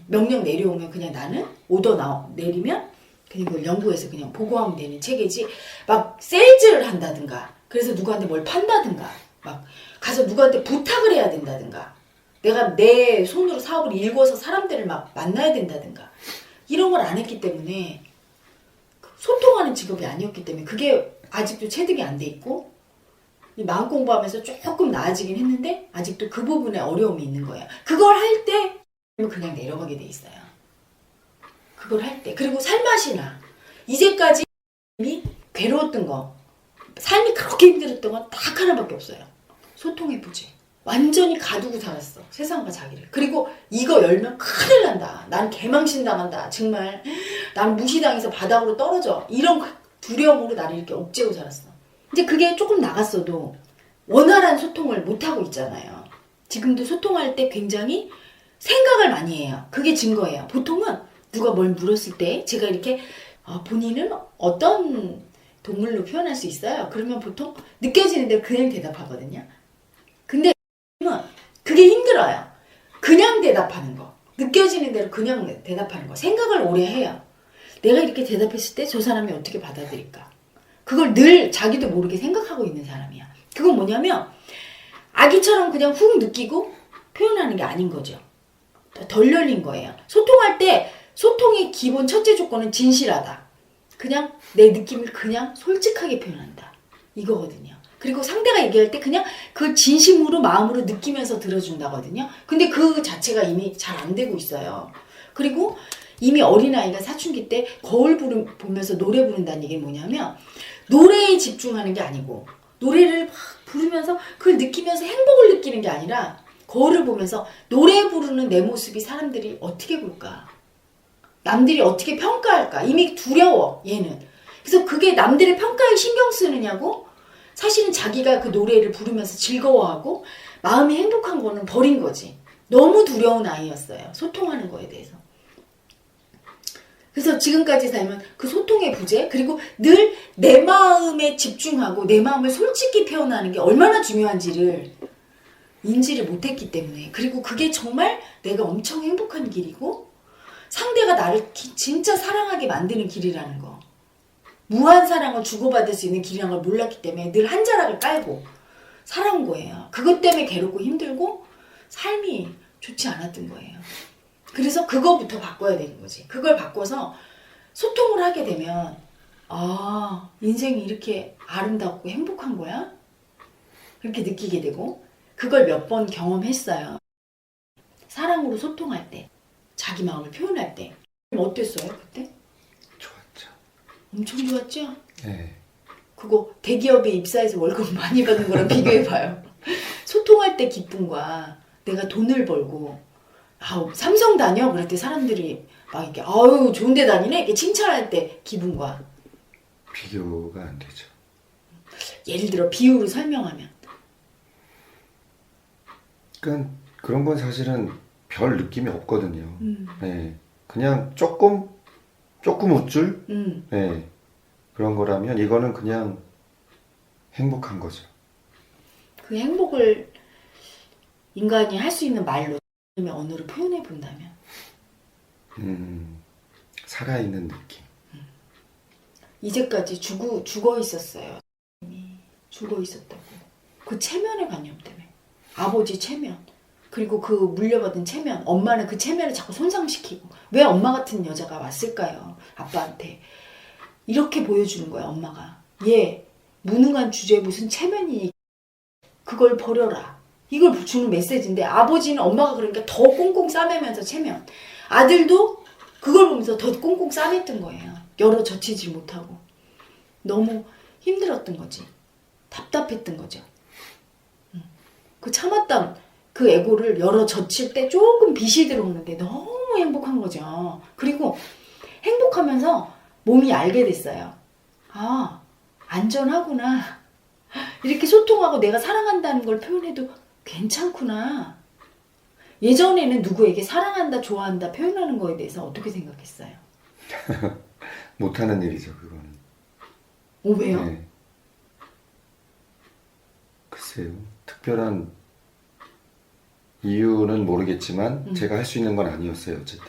명령 내려오면 그냥 나는 오더 내리면 그냥 그걸 연구해서 그냥 보고하면 되는 체계지, 막 세일즈를 한다든가, 그래서 누구한테 뭘 판다든가, 막 가서 누구한테 부탁을 해야 된다든가, 내가 내 손으로 사업을 일궈서 사람들을 막 만나야 된다든가, 이런 걸 안 했기 때문에, 소통하는 직업이 아니었기 때문에 그게 아직도 체득이 안 돼 있고, 이 마음 공부하면서 조금 나아지긴 했는데 아직도 그 부분에 어려움이 있는 거예요. 그걸 할 때 그냥 내려가게 돼 있어요. 그걸 할 때. 그리고 살맛이 나. 이제까지 괴로웠던 거, 삶이 그렇게 힘들었던 건 딱 하나밖에 없어요. 소통해보지. 완전히 가두고 살았어. 세상과 자기를. 그리고 이거 열면 큰일 난다. 난 개망신 당한다. 정말 난 무시당해서 바닥으로 떨어져. 이런 두려움으로 나를 이렇게 억제고 살았어. 이제 그게 조금 나갔어도 원활한 소통을 못하고 있잖아요. 지금도 소통할 때 굉장히 생각을 많이 해요. 그게 증거예요. 보통은 누가 뭘 물었을 때 제가 이렇게 본인은 어떤 동물로 표현할 수 있어요? 그러면 보통 느껴지는 대로 그냥 대답하거든요. 근데 그게 힘들어요. 그냥 대답하는 거. 느껴지는 대로 그냥 대답하는 거. 생각을 오래 해요. 내가 이렇게 대답했을 때 저 사람이 어떻게 받아들일까? 그걸 늘 자기도 모르게 생각하고 있는 사람이야. 그건 뭐냐면 아기처럼 그냥 훅 느끼고 표현하는 게 아닌 거죠. 덜 열린 거예요. 소통할 때 소통의 기본 첫째 조건은 진실하다. 그냥 내 느낌을 그냥 솔직하게 표현한다. 이거거든요. 그리고 상대가 얘기할 때 그냥 그 진심으로 마음으로 느끼면서 들어준다거든요. 근데 그 자체가 이미 잘 안 되고 있어요. 그리고 이미 어린아이가 사춘기 때 거울 보면서 노래 부른다는 얘기는 뭐냐면 노래에 집중하는 게 아니고 노래를 막 부르면서 그걸 느끼면서 행복을 느끼는 게 아니라 거울을 보면서 노래 부르는 내 모습이 사람들이 어떻게 볼까? 남들이 어떻게 평가할까? 이미 두려워, 얘는. 그래서 그게 남들의 평가에 신경 쓰느냐고? 사실은 자기가 그 노래를 부르면서 즐거워하고 마음이 행복한 거는 버린 거지. 너무 두려운 아이였어요. 소통하는 거에 대해서. 그래서 지금까지 살면 그 소통의 부재, 그리고 늘 내 마음에 집중하고 내 마음을 솔직히 표현하는 게 얼마나 중요한지를 인지를 못했기 때문에, 그리고 그게 정말 내가 엄청 행복한 길이고 상대가 나를 진짜 사랑하게 만드는 길이라는 거, 무한 사랑을 주고받을 수 있는 길이라는 걸 몰랐기 때문에 늘 한 자락을 깔고 살아온 거예요. 그것 때문에 괴롭고 힘들고 삶이 좋지 않았던 거예요. 그래서 그거부터 바꿔야 되는 거지. 그걸 바꿔서 소통을 하게 되면 아, 인생이 이렇게 아름답고 행복한 거야? 그렇게 느끼게 되고, 그걸 몇 번 경험했어요. 사랑으로 소통할 때, 자기 마음을 표현할 때. 어땠어요 그때? 좋았죠. 엄청 좋았죠? 네. 그거 대기업에 입사해서 월급 많이 받는 거랑 비교해봐요. 소통할 때 기쁨과 내가 돈을 벌고, 아우 삼성 다녀? 그럴 때 사람들이 막 이렇게 아유 좋은 데 다니네? 이렇게 칭찬할 때 기분과 비교가 안 되죠. 예를 들어 비유로 설명하면 그러니까 그런 건 사실은 별 느낌이 없거든요. 네. 그냥 조금 웃줄? 네. 그런 거라면 이거는 그냥 행복한 거죠. 그 행복을 인간이 할 수 있는 말로, 언어로 표현해 본다면 살아있는 느낌. 이제까지 죽어 있었어요. 죽어 있었다고. 그 체면의 관념 때문에. 아버지 체면, 그리고 그 물려받은 체면, 엄마는 그 체면을 자꾸 손상시키고, 왜 엄마 같은 여자가 왔을까요? 아빠한테 이렇게 보여주는 거야. 엄마가 얘 무능한 주제에 무슨 체면이니, 그걸 버려라, 이걸 주는 메시지인데, 아버지는 엄마가 그러니까 더 꽁꽁 싸매면서 체면, 아들도 그걸 보면서 더 꽁꽁 싸맸던 거예요. 열어 젖히지 못하고 너무 힘들었던 거지. 답답했던 거죠. 그 참았던 그 에고를 열어 젖힐 때 조금 빛이 들어오는데 너무 행복한 거죠. 그리고 행복하면서 몸이 알게 됐어요. 아, 안전하구나. 이렇게 소통하고 내가 사랑한다는 걸 표현해도 괜찮구나. 예전에는 누구에게 사랑한다, 좋아한다 표현하는 거에 대해서 어떻게 생각했어요? 못하는 일이죠, 그거는. 왜요? 네. 글쎄요. 특별한 이유는 모르겠지만 제가 할 수 있는 건 아니었어요, 어쨌든.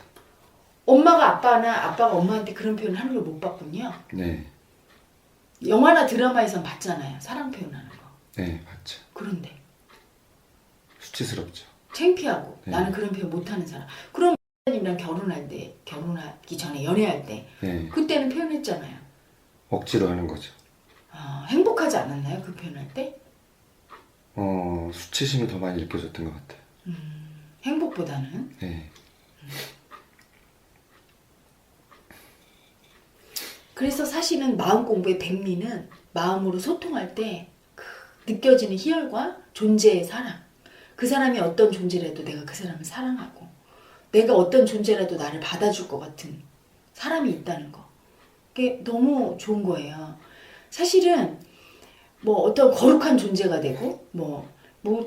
엄마가 아빠가 엄마한테 그런 표현을 하는 걸 못 봤군요. 네. 영화나 드라마에선 봤잖아요. 사랑 표현하는 거. 네, 맞죠. 그런데 수치스럽죠. 창피하고 네. 나는 그런 표현 못하는 사람. 그럼 님이랑 결혼하기 전에 연애할 때 네. 그때는 표현했잖아요. 억지로 하는 거죠. 아, 행복하지 않았나요? 그 표현할 때? 수치심이 더 많이 느껴졌던 것 같아요. 행복보다는. 네. 그래서 사실은 마음 공부의 백미는 마음으로 소통할 때 느껴지는 희열과 존재의 사랑. 그 사람이 어떤 존재라도 내가 그 사람을 사랑하고, 내가 어떤 존재라도 나를 받아줄 것 같은 사람이 있다는 거. 그게 너무 좋은 거예요. 사실은 뭐 어떤 거룩한 존재가 되고 뭐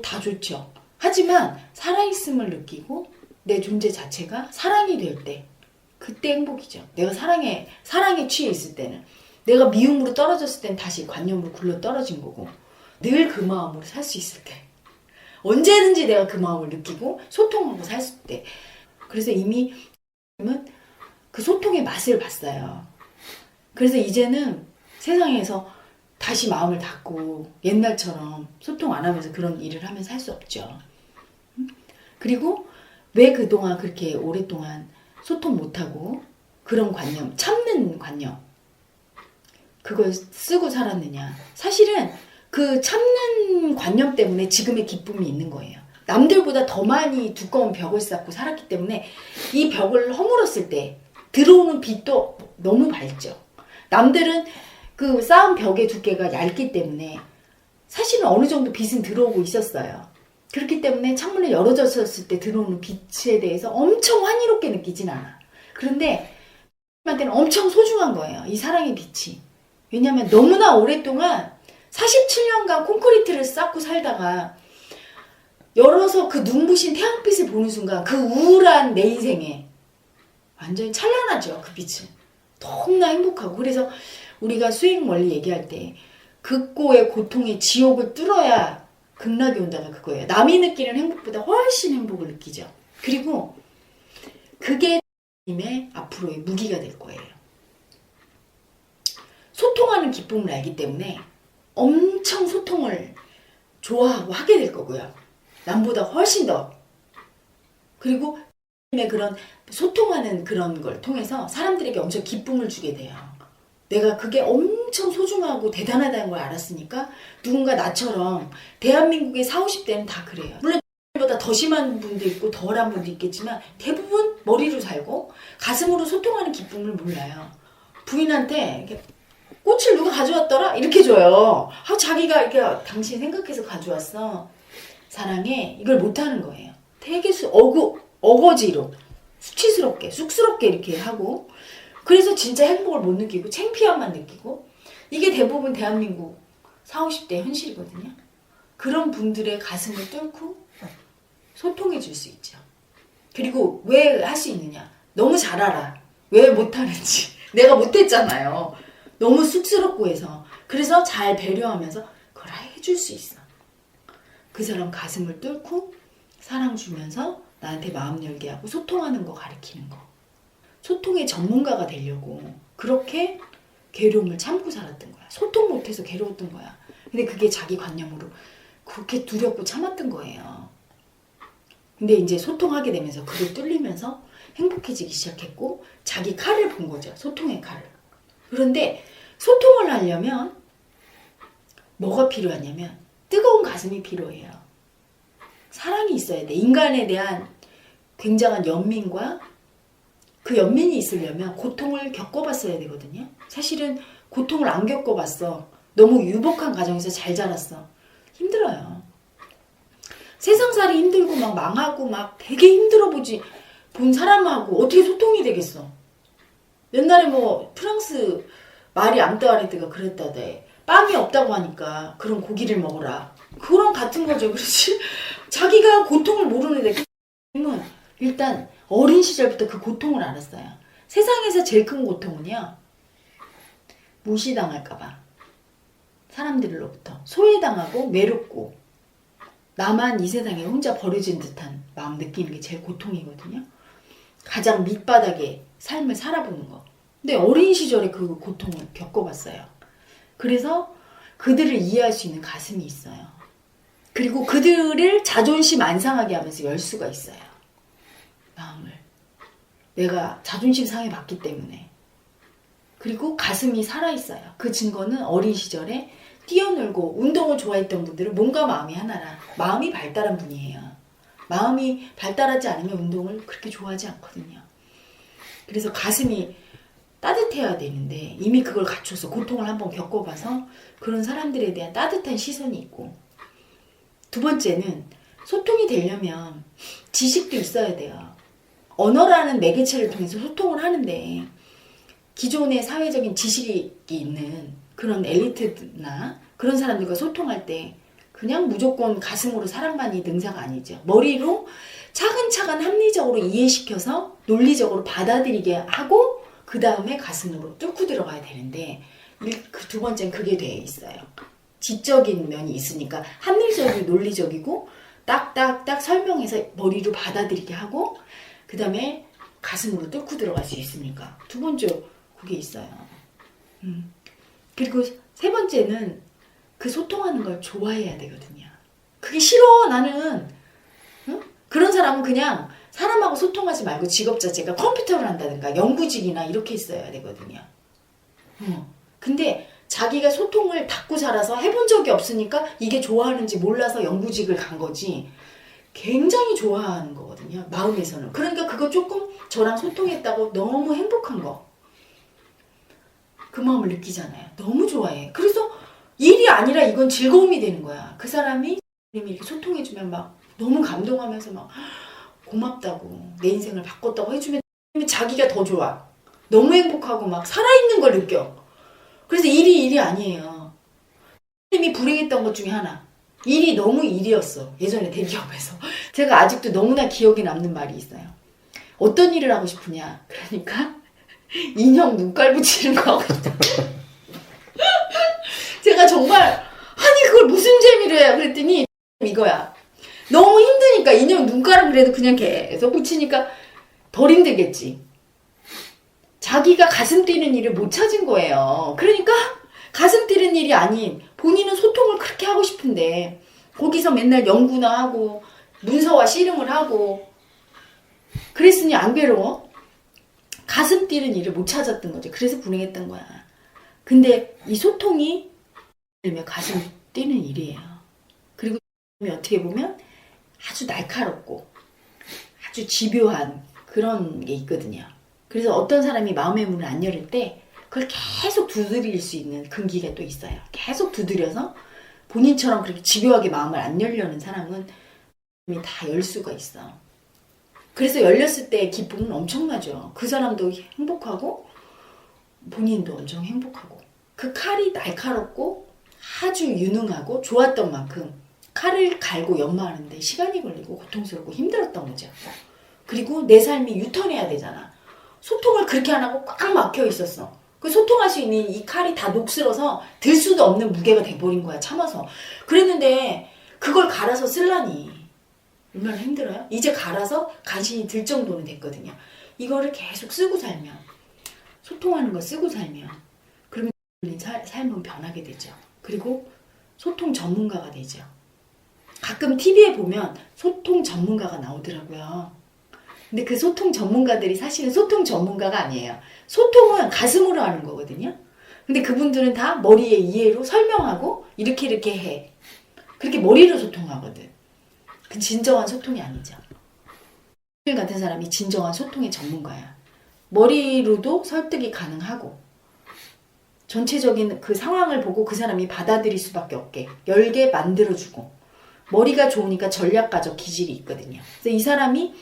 다 좋죠. 하지만 살아있음을 느끼고 내 존재 자체가 사랑이 될 때, 그때 행복이죠. 내가 사랑에 취해 있을 때는, 내가 미움으로 떨어졌을 땐 다시 관념으로 굴러 떨어진 거고, 늘 그 마음으로 살 수 있을 때, 언제든지 내가 그 마음을 느끼고 소통하고 살 수 있을 때. 그래서 이미 그 소통의 맛을 봤어요. 그래서 이제는 세상에서 다시 마음을 닫고 옛날처럼 소통 안 하면서 그런 일을 하면서 할 수 없죠. 그리고 왜 그동안 그렇게 오랫동안 소통 못하고 그런 관념, 참는 관념, 그걸 쓰고 살았느냐. 사실은 그 참는 관념 때문에 지금의 기쁨이 있는 거예요. 남들보다 더 많이 두꺼운 벽을 쌓고 살았기 때문에 이 벽을 허물었을 때 들어오는 빛도 너무 밝죠. 남들은 그 쌓은 벽의 두께가 얇기 때문에 사실은 어느 정도 빛은 들어오고 있었어요. 그렇기 때문에 창문을 열어줬을 때 들어오는 빛에 대해서 엄청 환희롭게 느끼진 않아. 그런데 한테는 엄청 소중한 거예요, 이 사랑의 빛이. 왜냐하면 너무나 오랫동안 47년간 콘크리트를 쌓고 살다가 열어서 그 눈부신 태양빛을 보는 순간 그 우울한 내 인생에 완전히 찬란하죠. 그 빛은. 너무나 행복하고. 그래서 우리가 수행 원리 얘기할 때 극고의 고통의 지옥을 뚫어야 극락이 온다가 그거예요. 남이 느끼는 행복보다 훨씬 행복을 느끼죠. 그리고 그게 님의 앞으로의 무기가 될 거예요. 소통하는 기쁨을 알기 때문에 엄청 소통을 좋아하고 하게 될 거고요. 남보다 훨씬 더. 그리고 그런 소통하는 그런 걸 통해서 사람들에게 엄청 기쁨을 주게 돼요. 내가 그게 엄청 소중하고 대단하다는 걸 알았으니까 누군가 나처럼 대한민국의 40, 50대는 다 그래요. 물론 보다 더 심한 분도 있고 덜한 분도 있겠지만 대부분 머리로 살고 가슴으로 소통하는 기쁨을 몰라요. 부인한테 이렇게 꽃을 누가 가져왔더라? 이렇게 줘요. 자기가 이렇게 당신 생각해서 가져왔어. 사랑해. 이걸 못하는 거예요. 되게 어거지로 수치스럽게 쑥스럽게 이렇게 하고 그래서 진짜 행복을 못 느끼고 창피함만 느끼고 이게 대부분 대한민국 40, 50대 현실이거든요. 그런 분들의 가슴을 뚫고 소통해 줄 수 있죠. 그리고 왜 할 수 있느냐? 너무 잘 알아. 왜 못하는지. 내가 못했잖아요. 너무 쑥스럽고 해서. 그래서 잘 배려하면서 그걸 해줄 수 있어. 그 사람 가슴을 뚫고 사랑 주면서 나한테 마음 열게 하고 소통하는 거 가르치는 거. 소통의 전문가가 되려고 그렇게 괴로움을 참고 살았던 거야. 소통 못해서 괴로웠던 거야. 근데 그게 자기 관념으로 그렇게 두렵고 참았던 거예요. 근데 이제 소통하게 되면서 그걸 뚫리면서 행복해지기 시작했고 자기 칼을 본 거죠. 소통의 칼을. 그런데 소통을 하려면 뭐가 필요하냐면 뜨거운 가슴이 필요해요. 사랑이 있어야 돼. 인간에 대한 굉장한 연민과 그 연민이 있으려면 고통을 겪어봤어야 되거든요. 사실은 고통을 안 겪어봤어. 너무 유복한 가정에서 잘 자랐어. 힘들어요. 세상살이 힘들고 막 망하고 막 되게 힘들어 본 사람하고 어떻게 소통이 되겠어. 옛날에 뭐 프랑스 마리 앙뚜아네트가 그랬다대. 빵이 없다고 하니까 그런 고기를 먹어라. 그런 같은 거죠. 그렇지? 자기가 고통을 모르는데 은 일단 어린 시절부터 그 고통을 알았어요. 세상에서 제일 큰 고통은요. 무시당할까봐. 사람들로부터 소외당하고 외롭고 나만 이 세상에 혼자 버려진 듯한 마음 느끼는 게 제일 고통이거든요. 가장 밑바닥의 삶을 살아보는 거. 근데 어린 시절에 그 고통을 겪어봤어요. 그래서 그들을 이해할 수 있는 가슴이 있어요. 그리고 그들을 자존심 안 상하게 하면서 열 수가 있어요. 마음을. 내가 자존심 상해봤기 때문에. 그리고 가슴이 살아있어요. 그 증거는 어린 시절에 뛰어놀고 운동을 좋아했던 분들은 몸과 마음이 하나라. 마음이 발달한 분이에요. 마음이 발달하지 않으면 운동을 그렇게 좋아하지 않거든요. 그래서 가슴이 따뜻해야 되는데 이미 그걸 갖춰서 고통을 한번 겪어봐서 그런 사람들에 대한 따뜻한 시선이 있고 두 번째는 소통이 되려면 지식도 있어야 돼요. 언어라는 매개체를 통해서 소통을 하는데 기존의 사회적인 지식이 있는 그런 엘리트나 그런 사람들과 소통할 때 그냥 무조건 가슴으로 사랑만이 능사가 아니죠. 머리로 차근차근 합리적으로 이해시켜서 논리적으로 받아들이게 하고 그 다음에 가슴으로 뚫고 들어가야 되는데 그 두 번째는 그게 돼 있어요. 지적인 면이 있으니까 합리적이고 논리적이고 딱딱딱 설명해서 머리로 받아들이게 하고 그 다음에 가슴으로 뚫고 들어갈 수 있으니까 두 번째 그게 있어요. 그리고 세 번째는 그 소통하는 걸 좋아해야 되거든요. 그게 싫어 나는. 응? 그런 사람은 그냥 사람하고 소통하지 말고 직업 자체가 컴퓨터를 한다든가 연구직이나 이렇게 있어야 되거든요. 근데 자기가 소통을 닫고 자라서 해본 적이 없으니까 이게 좋아하는지 몰라서 연구직을 간 거지 굉장히 좋아하는 거거든요. 마음에서는. 그러니까 그거 조금 저랑 소통했다고 너무 행복한 거. 그 마음을 느끼잖아요. 너무 좋아해. 그래서 일이 아니라 이건 즐거움이 되는 거야. 그 사람이 이렇게 소통해주면 막 너무 감동하면서 막 고맙다고 내 인생을 바꿨다고 해주면 자기가 더 좋아. 너무 행복하고 막 살아있는 걸 느껴. 그래서 일이 아니에요. 님이 불행했던 것 중에 하나. 일이 너무 일이었어. 예전에 대기업에서. 제가 아직도 너무나 기억에 남는 말이 있어요. 어떤 일을 하고 싶으냐? 그러니까 인형 눈깔 붙이는 거 하고 싶다. 제가 정말 아니 그걸 무슨 재미로 해요? 그랬더니 이거야. 너무 힘드니까 인형 눈깔은 그래도 그냥 계속 붙이니까 덜 힘들겠지. 자기가 가슴 뛰는 일을 못 찾은 거예요. 그러니까 가슴 뛰는 일이 아닌 본인은 소통을 그렇게 하고 싶은데 거기서 맨날 연구나 하고 문서와 씨름을 하고 그랬으니 안 괴로워? 가슴 뛰는 일을 못 찾았던 거죠. 그래서 불행했던 거야. 근데 이 소통이 가슴 뛰는 일이에요. 그리고 어떻게 보면 아주 날카롭고 아주 집요한 그런 게 있거든요. 그래서 어떤 사람이 마음의 문을 안 열을 때 그걸 계속 두드릴 수 있는 근기가 또 있어요. 계속 두드려서 본인처럼 그렇게 집요하게 마음을 안 열려는 사람은 다 열 수가 있어. 그래서 열렸을 때의 기쁨은 엄청나죠. 그 사람도 행복하고 본인도 엄청 행복하고 그 칼이 날카롭고 아주 유능하고 좋았던 만큼 칼을 갈고 연마하는데 시간이 걸리고 고통스럽고 힘들었던 거죠. 그리고 내 삶이 유턴해야 되잖아. 소통을 그렇게 안 하고 꽉 막혀 있었어. 그 소통할 수 있는 이 칼이 다 녹슬어서 들 수도 없는 무게가 돼버린 거야. 참아서. 그랬는데 그걸 갈아서 쓸라니 얼마나 힘들어요? 이제 갈아서 간신히 들 정도는 됐거든요. 이거를 계속 쓰고 살면 소통하는 거 쓰고 살면 그러면 삶은 변하게 되죠. 그리고 소통 전문가가 되죠. 가끔 TV에 보면 소통 전문가가 나오더라고요. 근데 그 소통 전문가들이 사실은 소통 전문가가 아니에요. 소통은 가슴으로 하는 거거든요. 근데 그분들은 다 머리의 이해로 설명하고 이렇게 해. 그렇게 머리로 소통하거든. 그 진정한 소통이 아니죠. 같은 사람이 진정한 소통의 전문가야. 머리로도 설득이 가능하고 전체적인 그 상황을 보고 그 사람이 받아들일 수밖에 없게 열게 만들어주고 머리가 좋으니까 전략가적 기질이 있거든요. 그래서 이 사람이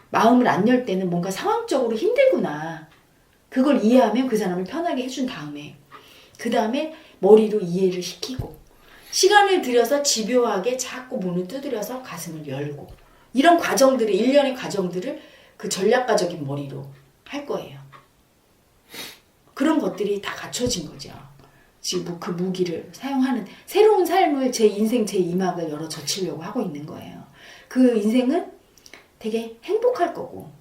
마음을 안 열 때는 뭔가 상황적으로 힘들구나. 그걸 이해하면 그 사람을 편하게 해준 다음에 그 다음에 머리로 이해를 시키고 시간을 들여서 집요하게 자꾸 문을 두드려서 가슴을 열고 이런 과정들을 일련의 과정들을 그 전략가적인 머리로 할 거예요. 그런 것들이 다 갖춰진 거죠. 지금 그 무기를 사용하는 새로운 삶을 제 인생 제 이막을 열어 젖히려고 하고 있는 거예요. 그 인생은 되게 행복할 거고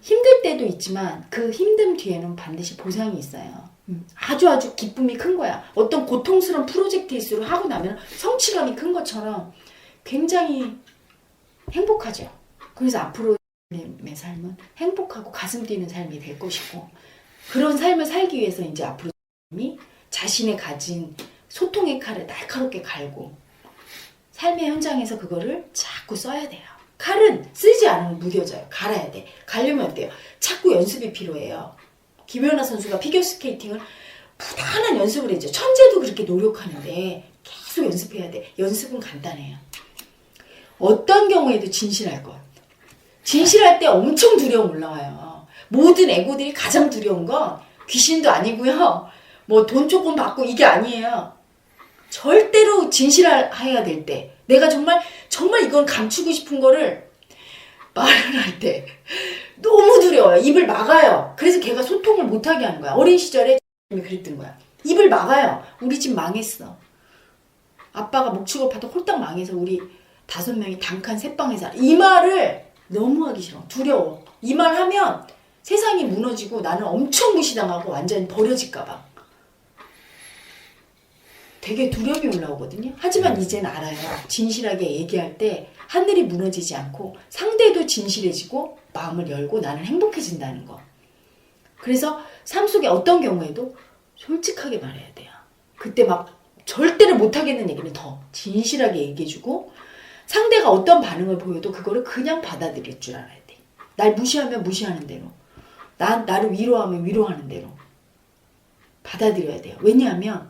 힘들 때도 있지만 그 힘듦 뒤에는 반드시 보상이 있어요. 아주 기쁨이 큰 거야. 어떤 고통스러운 프로젝트일수록 하고 나면 성취감이 큰 것처럼 굉장히 행복하죠. 그래서 앞으로 내 삶은 행복하고 가슴 뛰는 삶이 될 것이고 그런 삶을 살기 위해서 이제 앞으로 자신의 가진 소통의 칼을 날카롭게 갈고 삶의 현장에서 그거를 자꾸 써야 돼요. 칼은 쓰지 않으면 무뎌져요. 갈아야 돼. 가려면 어때요? 자꾸 연습이 필요해요. 김연아 선수가 피겨스케이팅을 부단한 연습을 했죠. 천재도 그렇게 노력하는데 계속 연습해야 돼. 연습은 간단해요. 어떤 경우에도 진실할 것. 진실할 때 엄청 두려움 올라와요. 모든 에고들이 가장 두려운 건 귀신도 아니고요. 뭐 돈 조금 받고 이게 아니에요. 절대로 진실해야 될 때 내가 정말 이건 감추고 싶은 거를 말을 할 때 너무 두려워요. 입을 막아요. 그래서 걔가 소통을 못하게 하는 거야. 어린 시절에 그랬던 거야. 입을 막아요. 우리 집 망했어. 아빠가 목 취급하다 홀딱 망해서 우리 5명이 단칸 새방에 살아. 이 말을 너무 하기 싫어. 두려워. 이 말 하면 세상이 무너지고 나는 엄청 무시당하고 완전히 버려질까 봐. 되게 두려움이 올라오거든요. 하지만 이제는 알아요. 진실하게 얘기할 때 하늘이 무너지지 않고 상대도 진실해지고 마음을 열고 나는 행복해진다는 거. 그래서 삶 속에 어떤 경우에도 솔직하게 말해야 돼요. 그때 막 절대로 못하겠는 얘기는 더 진실하게 얘기해주고 상대가 어떤 반응을 보여도 그거를 그냥 받아들일 줄 알아야 돼. 날 무시하면 무시하는 대로 나를 위로하면 위로하는 대로 받아들여야 돼요. 왜냐하면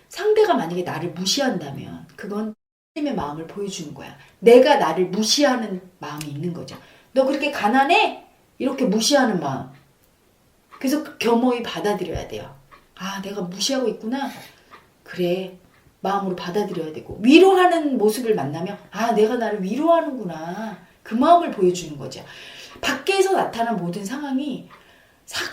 상대가 만약에 나를 무시한다면 그건 하나님의 마음을 보여주는 거야. 내가 나를 무시하는 마음이 있는 거죠. 너 그렇게 가난해? 이렇게 무시하는 마음. 그래서 겸허히 받아들여야 돼요. 아, 내가 무시하고 있구나. 그래, 마음으로 받아들여야 되고 위로하는 모습을 만나면 아 내가 나를 위로하는구나 그 마음을 보여주는 거죠. 밖에서 나타난 모든 상황이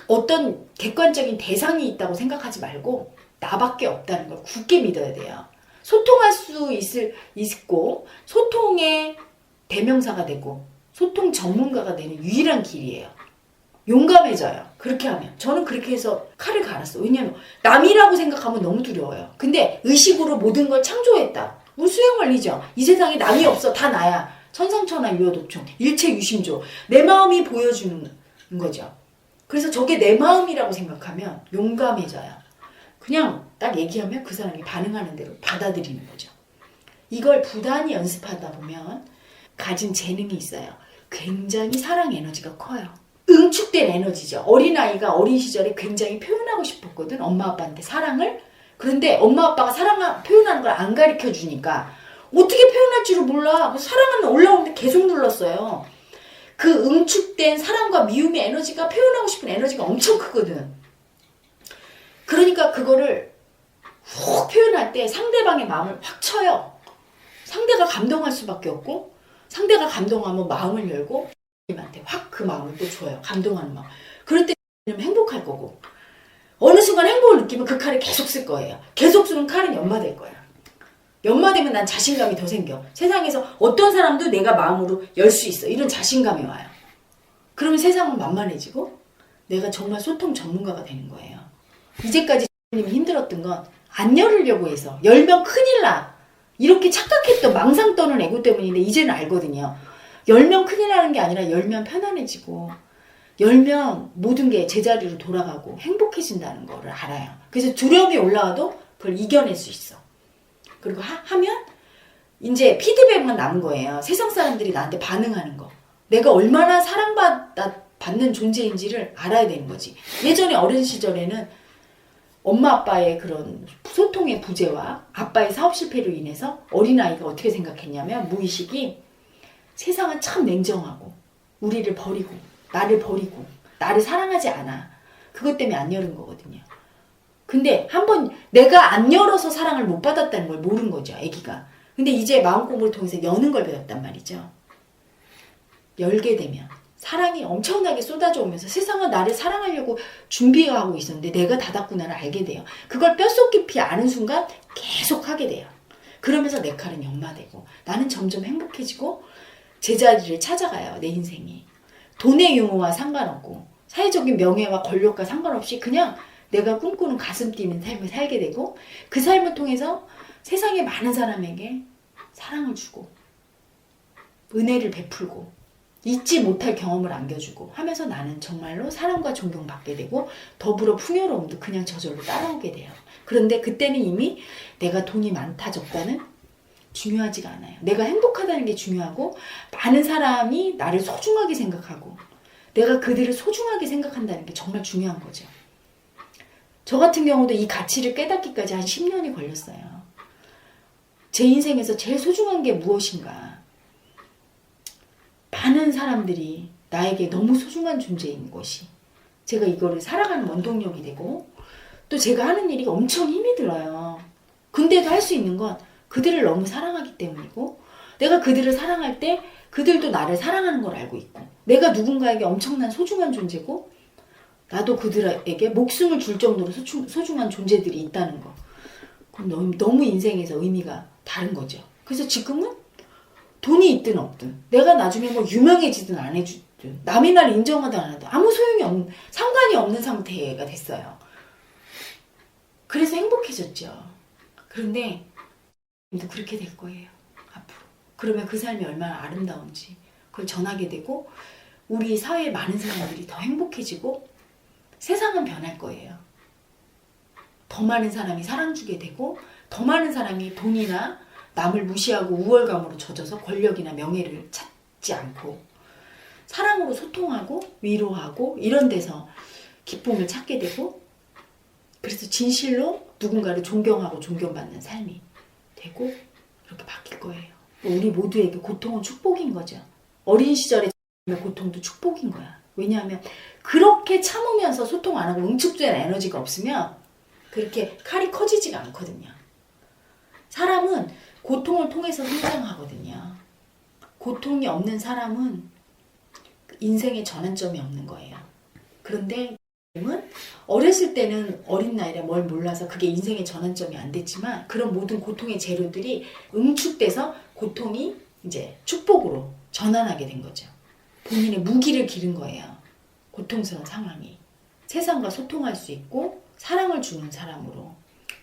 어떤 객관적인 대상이 있다고 생각하지 말고 나밖에 없다는 걸 굳게 믿어야 돼요. 소통할 수 있고 소통의 대명사가 되고 소통 전문가가 되는 유일한 길이에요. 용감해져요. 그렇게 하면. 저는 그렇게 해서 칼을 갈았어요. 왜냐면 남이라고 생각하면 너무 두려워요. 근데 의식으로 모든 걸 창조했다. 우리 수행원리죠. 이 세상에 남이 없어. 다 나야. 천상천하 유효도총. 일체유심조. 내 마음이 보여주는 거죠. 그래서 저게 내 마음이라고 생각하면 용감해져요. 그냥 딱 얘기하면 그 사람이 반응하는 대로 받아들이는 거죠. 이걸 부단히 연습하다 보면 가진 재능이 있어요. 굉장히 사랑 에너지가 커요. 응축된 에너지죠. 어린아이가 어린 시절에 굉장히 표현하고 싶었거든. 엄마 아빠한테 사랑을. 그런데 엄마 아빠가 사랑 표현하는 걸 안 가르쳐 주니까 어떻게 표현할 줄을 몰라. 사랑은 올라오는데 계속 눌렀어요. 그 응축된 사랑과 미움의 에너지가 표현하고 싶은 에너지가 엄청 크거든. 그러니까 그거를 훅 표현할 때 상대방의 마음을 확 쳐요. 상대가 감동할 수밖에 없고 상대가 감동하면 마음을 열고 님한테 확 그 마음을 또 줘요. 감동하는 마음. 그럴 때 행복할 거고 어느 순간 행복을 느끼면 그 칼을 계속 쓸 거예요. 계속 쓰면 칼은 연마될 거야. 연마되면 난 자신감이 더 생겨. 세상에서 어떤 사람도 내가 마음으로 열 수 있어. 이런 자신감이 와요. 그러면 세상은 만만해지고 내가 정말 소통 전문가가 되는 거예요. 이제까지 님이 힘들었던 건 안 열으려고 해서 열면 큰일 나. 이렇게 착각했던 망상 떠는 에고 때문인데 이제는 알거든요. 열면 큰일 나는 게 아니라 열면 편안해지고 열면 모든 게 제자리로 돌아가고 행복해진다는 거를 알아요. 그래서 두려움이 올라와도 그걸 이겨낼 수 있어. 그리고 하면 이제 피드백만 남은 거예요. 세상 사람들이 나한테 반응하는 거. 내가 얼마나 사랑받는 존재인지를 알아야 되는 거지. 예전에 어린 시절에는 엄마 아빠의 그런 소통의 부재와 아빠의 사업 실패로 인해서 어린아이가 어떻게 생각했냐면 무의식이 세상은 참 냉정하고 우리를 버리고 나를 사랑하지 않아. 그것 때문에 안 열은 거거든요. 근데 한번 내가 안 열어서 사랑을 못 받았다는 걸 모른 거죠. 아기가. 근데 이제 마음 공부를 통해서 여는 걸 배웠단 말이죠. 열게 되면 사랑이 엄청나게 쏟아져 오면서 세상은 나를 사랑하려고 준비하고 있었는데 내가 닫았구나를 알게 돼요. 그걸 뼛속 깊이 아는 순간 계속 하게 돼요. 그러면서 내 칼은 연마되고 나는 점점 행복해지고 제자리를 찾아가요. 내 인생이. 돈의 유무와 상관없고 사회적인 명예와 권력과 상관없이 그냥 내가 꿈꾸는 가슴 뛰는 삶을 살게 되고 그 삶을 통해서 세상의 많은 사람에게 사랑을 주고 은혜를 베풀고 잊지 못할 경험을 안겨주고 하면서 나는 정말로 사랑과 존경받게 되고 더불어 풍요로움도 그냥 저절로 따라오게 돼요. 그런데 그때는 이미 내가 돈이 많다 적다는 중요하지가 않아요. 내가 행복하다는 게 중요하고 많은 사람이 나를 소중하게 생각하고 내가 그들을 소중하게 생각한다는 게 정말 중요한 거죠. 저 같은 경우도 이 가치를 깨닫기까지 한 10년이 걸렸어요. 제 인생에서 제일 소중한 게 무엇인가. 많은 사람들이 나에게 너무 소중한 존재인 것이 제가 이거를 살아가는 원동력이 되고 또 제가 하는 일이 엄청 힘이 들어요. 근데도 할 수 있는 건 그들을 너무 사랑하기 때문이고 내가 그들을 사랑할 때 그들도 나를 사랑하는 걸 알고 있고 내가 누군가에게 엄청난 소중한 존재고 나도 그들에게 목숨을 줄 정도로 소중한 존재들이 있다는 거. 그럼 너무 인생에서 의미가 다른 거죠. 그래서 지금은 돈이 있든 없든 내가 나중에 뭐 유명해지든 안 해주든 남이 날 인정하든 안 하든 아무 소용이 없는 상관이 없는 상태가 됐어요. 그래서 행복해졌죠. 그런데 그렇게 될 거예요. 앞으로. 그러면 그 삶이 얼마나 아름다운지 그걸 전하게 되고 우리 사회의 많은 사람들이 더 행복해지고 세상은 변할 거예요. 더 많은 사람이 사랑 주게 되고 더 많은 사람이 돈이나 남을 무시하고 우월감으로 젖어서 권력이나 명예를 찾지 않고 사랑으로 소통하고 위로하고 이런 데서 기쁨을 찾게 되고 그래서 진실로 누군가를 존경하고 존경받는 삶이 되고 이렇게 바뀔 거예요. 우리 모두에게 고통은 축복인 거죠. 어린 시절의 고통도 축복인 거야. 왜냐하면 그렇게 참으면서 소통 안 하고 응축된 에너지가 없으면 그렇게 칼이 커지지가 않거든요. 사람은 고통을 통해서 성장하거든요. 고통이 없는 사람은 인생의 전환점이 없는 거예요. 그런데 어렸을 때는 어린 나이라 뭘 몰라서 그게 인생의 전환점이 안 됐지만 그런 모든 고통의 재료들이 응축돼서 고통이 이제 축복으로 전환하게 된 거죠. 본인의 무기를 기른 거예요. 고통스러운 상황이. 세상과 소통할 수 있고 사랑을 주는 사람으로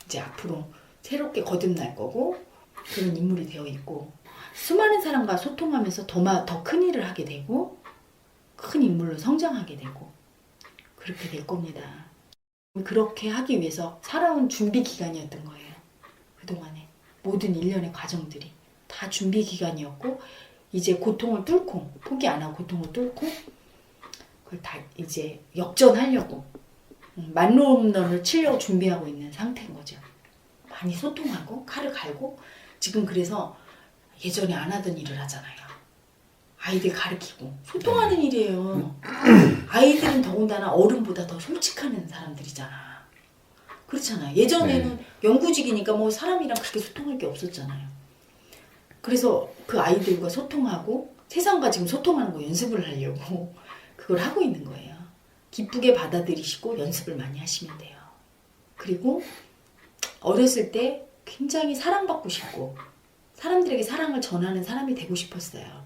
이제 앞으로 새롭게 거듭날 거고 그런 인물이 되어 있고 수많은 사람과 소통하면서 더 큰 일을 하게 되고 큰 인물로 성장하게 되고 그렇게 될 겁니다. 그렇게 하기 위해서 살아온 준비 기간이었던 거예요. 그동안에 모든 일련의 과정들이 다 준비 기간이었고 이제 고통을 뚫고 포기 안 하고 고통을 뚫고 그걸 다 이제 역전하려고 만홈런을 치려고 준비하고 있는 상태인 거죠. 많이 소통하고 칼을 갈고 지금 그래서 예전에 안 하던 일을 하잖아요. 아이들 가르치고 소통하는 일이에요. 아이들은 더군다나 어른보다 더 솔직한 사람들이잖아. 그렇잖아요. 예전에는 영구직이니까 뭐 사람이랑 그렇게 소통할 게 없었잖아요. 그래서 그 아이들과 소통하고 세상과 지금 소통하는 거 연습을 하려고 그걸 하고 있는 거예요. 기쁘게 받아들이시고 연습을 많이 하시면 돼요. 그리고 어렸을 때 굉장히 사랑받고 싶고 사람들에게 사랑을 전하는 사람이 되고 싶었어요.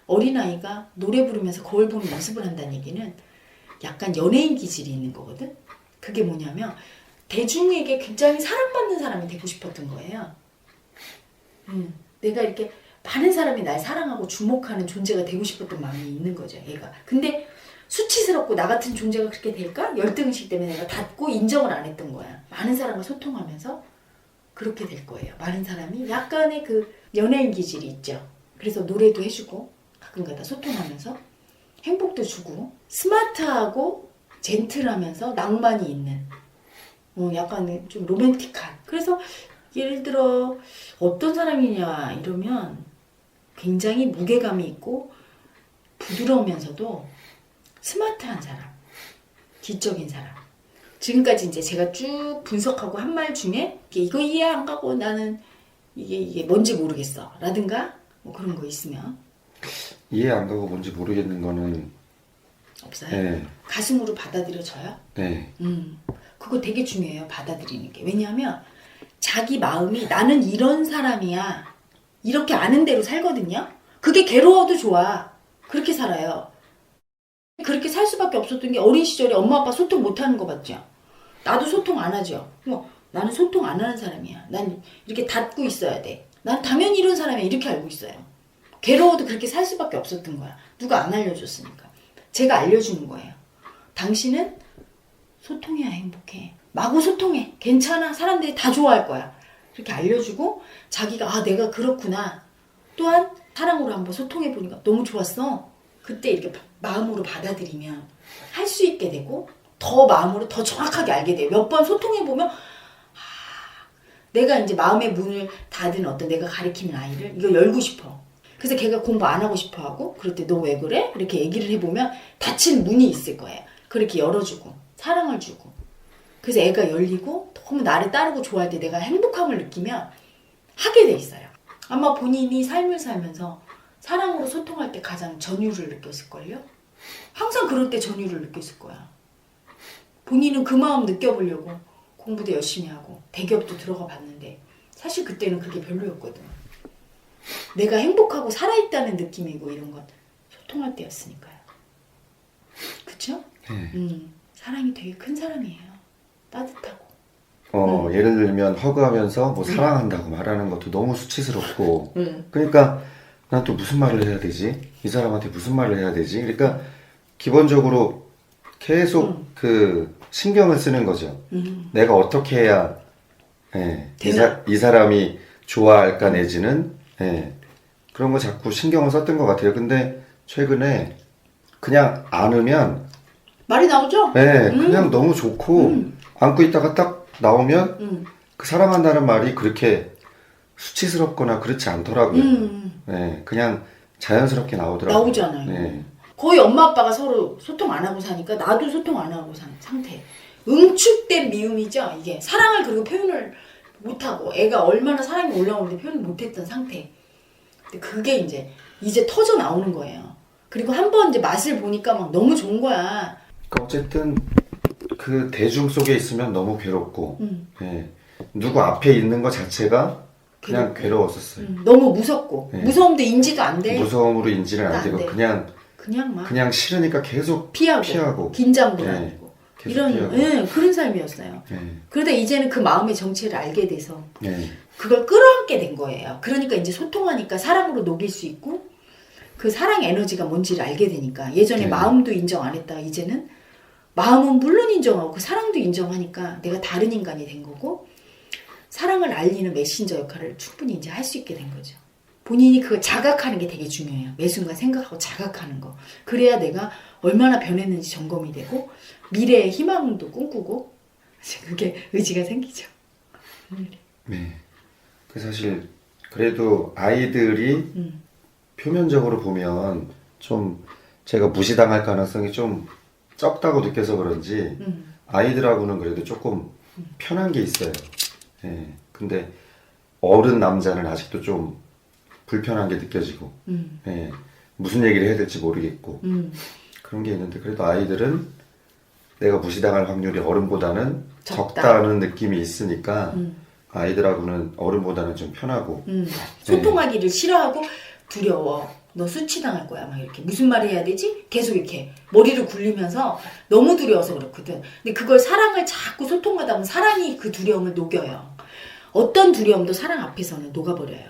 어린아이가 노래 부르면서 거울 보는 연습을 한다는 얘기는 약간 연예인 기질이 있는 거거든. 그게 뭐냐면 대중에게 굉장히 사랑받는 사람이 되고 싶었던 거예요. 내가 이렇게 많은 사람이 날 사랑하고 주목하는 존재가 되고 싶었던 마음이 있는 거죠, 얘가. 근데 수치스럽고 나 같은 존재가 그렇게 될까? 열등의식 때문에 내가 닫고 인정을 안 했던 거야. 많은 사람과 소통하면서 그렇게 될 거예요. 많은 사람이 약간의 그 연예인 기질이 있죠. 그래서 노래도 해주고 가끔가다 소통하면서 행복도 주고 스마트하고 젠틀하면서 낭만이 있는 약간 좀 로맨틱한. 그래서 예를 들어 어떤 사람이냐 이러면 굉장히 무게감이 있고 부드러우면서도 스마트한 사람, 지적인 사람. 지금까지 이제 제가 쭉 분석하고 한 말 중에 이거 이해 안 가고 나는 이게 뭔지 모르겠어 라든가 뭐 그런 거 있으면 이해 안 가고 뭔지 모르겠는 거는 없어요? 네. 가슴으로 받아들여져요? 네. 그거 되게 중요해요. 받아들이는 게. 왜냐하면 자기 마음이 나는 이런 사람이야 이렇게 아는 대로 살거든요. 그게 괴로워도 좋아. 그렇게 살아요. 그렇게 살 수밖에 없었던 게 어린 시절에 엄마 아빠 소통 못하는 거 봤죠. 나도 소통 안 하죠. 나는 소통 안 하는 사람이야. 난 이렇게 닫고 있어야 돼. 난 당연히 이런 사람이야. 이렇게 알고 있어요. 괴로워도 그렇게 살 수밖에 없었던 거야. 누가 안 알려줬으니까. 제가 알려주는 거예요. 당신은 소통해야 행복해. 마구 소통해. 괜찮아. 사람들이 다 좋아할 거야. 이렇게 알려주고 자기가 내가 그렇구나. 또한 사랑으로 한번 소통해 보니까 너무 좋았어. 그때 이렇게 마음으로 받아들이면 할 수 있게 되고 더 마음으로 더 정확하게 알게 돼요. 몇 번 소통해 보면 내가 이제 마음의 문을 닫은 어떤 내가 가리키는 아이를 이거 열고 싶어. 그래서 걔가 공부 안 하고 싶어 하고 그럴 때 너 왜 그래? 이렇게 얘기를 해보면 닫힌 문이 있을 거예요. 그렇게 열어주고 사랑을 주고 그래서 애가 열리고 너무 나를 따르고 좋아할 때 내가 행복함을 느끼면 하게 돼 있어요. 아마 본인이 삶을 살면서 사랑으로 소통할 때 가장 전율을 느꼈을걸요? 항상 그럴 때 전율을 느꼈을 거야. 본인은 그 마음 느껴보려고 공부도 열심히 하고 대기업도 들어가 봤는데 사실 그때는 그게 별로였거든. 내가 행복하고 살아있다는 느낌이고 이런 건 소통할 때였으니까요. 그쵸? 사랑이 되게 큰 사람이에요. 따뜻하고. 예를 들면 허그하면서 뭐 사랑한다고 말하는 것도 너무 수치스럽고 그러니까 난 또 무슨 말을 해야 되지? 이 사람한테 무슨 말을 해야 되지? 그러니까 기본적으로 계속 그 신경을 쓰는 거죠. 내가 어떻게 해야 이 사람이 좋아할까 내지는 그런 거 자꾸 신경을 썼던 것 같아요. 근데 최근에 그냥 안으면 말이 나오죠? 그냥 너무 좋고 안고 있다가 딱 나오면 그 사랑한다는 말이 그렇게 수치스럽거나 그렇지 않더라고요. 그냥 자연스럽게 나오더라고요. 나오잖아요. 거의 엄마 아빠가 서로 소통 안 하고 사니까 나도 소통 안 하고 산 상태. 응축된 미움이죠. 이게 사랑을 그리고 표현을 못하고 애가 얼마나 사랑이 올라오는데 표현을 못했던 상태. 근데 그게 이제 터져 나오는 거예요. 그리고 한 번 이제 맛을 보니까 막 너무 좋은 거야. 그러니까 어쨌든 그 대중 속에 있으면 너무 괴롭고 예. 누구 앞에 있는 것 자체가 그냥 괴로웠었어요. 너무 무섭고 네. 무서움도 인지도 안 돼. 무서움으로 인지는 안 안 되고 돼. 그냥 막 싫으니까 계속 피하고 긴장도 네. 하고 계속 이런 피하고. 그런 삶이었어요. 예. 그러다 이제는 그 마음의 정체를 알게 돼서 예. 그걸 끌어안게 된 거예요. 그러니까 이제 소통하니까 사랑으로 녹일 수 있고 그 사랑 에너지가 뭔지를 알게 되니까 예전에 네. 마음도 인정 안 했다가 이제는 마음은 물론 인정하고 그 사랑도 인정하니까 내가 다른 인간이 된 거고 사랑을 알리는 메신저 역할을 충분히 이제 할 수 있게 된 거죠. 본인이 그걸 자각하는 게 되게 중요해요. 매 순간 생각하고 자각하는 거. 그래야 내가 얼마나 변했는지 점검이 되고 미래의 희망도 꿈꾸고 그게 의지가 생기죠. 네. 그 사실 그래도 아이들이 표면적으로 보면 좀 제가 무시당할 가능성이 좀 적다고 느껴서 그런지 아이들하고는 그래도 조금 편한 게 있어요. 예. 근데 어른 남자는 아직도 좀 불편한 게 느껴지고 예. 무슨 얘기를 해야 될지 모르겠고 그런 게 있는데 그래도 아이들은 내가 무시당할 확률이 어른보다는 적다는 느낌이 있으니까 아이들하고는 어른보다는 좀 편하고 소통하기를 싫어하고 두려워. 너 수치당할 거야. 막 이렇게 무슨 말을 해야 되지? 계속 이렇게 머리를 굴리면서 너무 두려워서 그렇거든. 근데 그걸 사랑을 자꾸 소통하다 보면 사랑이 그 두려움을 녹여요. 어떤 두려움도 사랑 앞에서는 녹아버려요.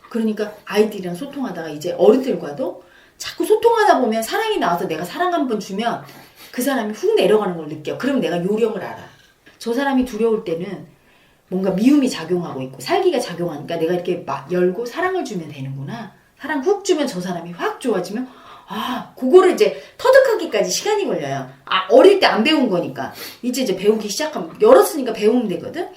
그러니까 아이들이랑 소통하다가 이제 어른들과도 자꾸 소통하다 보면 사랑이 나와서 내가 사랑 한 번 주면 그 사람이 훅 내려가는 걸 느껴. 그럼 내가 요령을 알아. 저 사람이 두려울 때는 뭔가 미움이 작용하고 있고 살기가 작용하니까 내가 이렇게 막 열고 사랑을 주면 되는구나. 사랑 훅 주면 저 사람이 확 좋아지면 그거를 이제 터득하기까지 시간이 걸려요. 어릴 때 안 배운 거니까 이제 배우기 시작하면 열었으니까 배우면 되거든.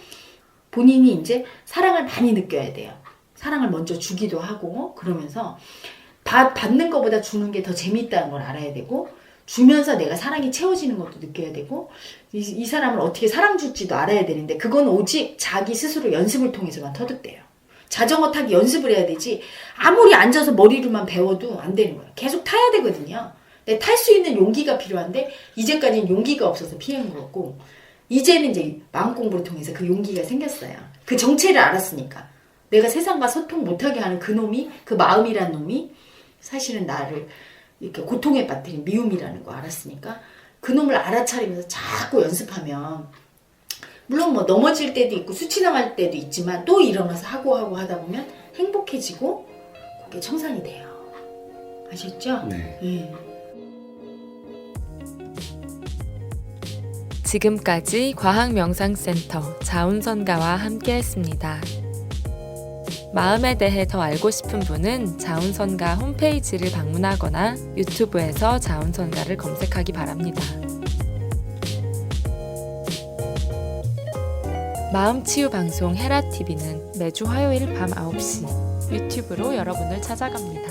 본인이 이제 사랑을 많이 느껴야 돼요. 사랑을 먼저 주기도 하고 그러면서 받는 것보다 주는 게 더 재밌다는 걸 알아야 되고 주면서 내가 사랑이 채워지는 것도 느껴야 되고 이 사람을 어떻게 사랑 줄지도 알아야 되는데 그건 오직 자기 스스로 연습을 통해서만 터득돼요. 자전거 타기 연습을 해야 되지 아무리 앉아서 머리로만 배워도 안 되는 거예요. 계속 타야 되거든요. 근데 탈 수 있는 용기가 필요한데 이제까지는 용기가 없어서 피한 거고 이제는 이제 마음 공부를 통해서 그 용기가 생겼어요. 그 정체를 알았으니까 내가 세상과 소통 못하게 하는 그 놈이 그 마음이란 놈이 사실은 나를 이렇게 고통에 빠뜨린 미움이라는 거 알았으니까 그 놈을 알아차리면서 자꾸 연습하면 물론 뭐 넘어질 때도 있고 수치당할 때도 있지만 또 일어나서 하고 하다 보면 행복해지고 그게 청산이 돼요. 아셨죠? 네. 지금까지 과학명상센터 자운선가와 함께했습니다. 마음에 대해 더 알고 싶은 분은 자운선가 홈페이지를 방문하거나 유튜브에서 자운선가를 검색하기 바랍니다. 마음치유 방송 헤라TV는 매주 화요일 밤 9시 유튜브로 여러분을 찾아갑니다.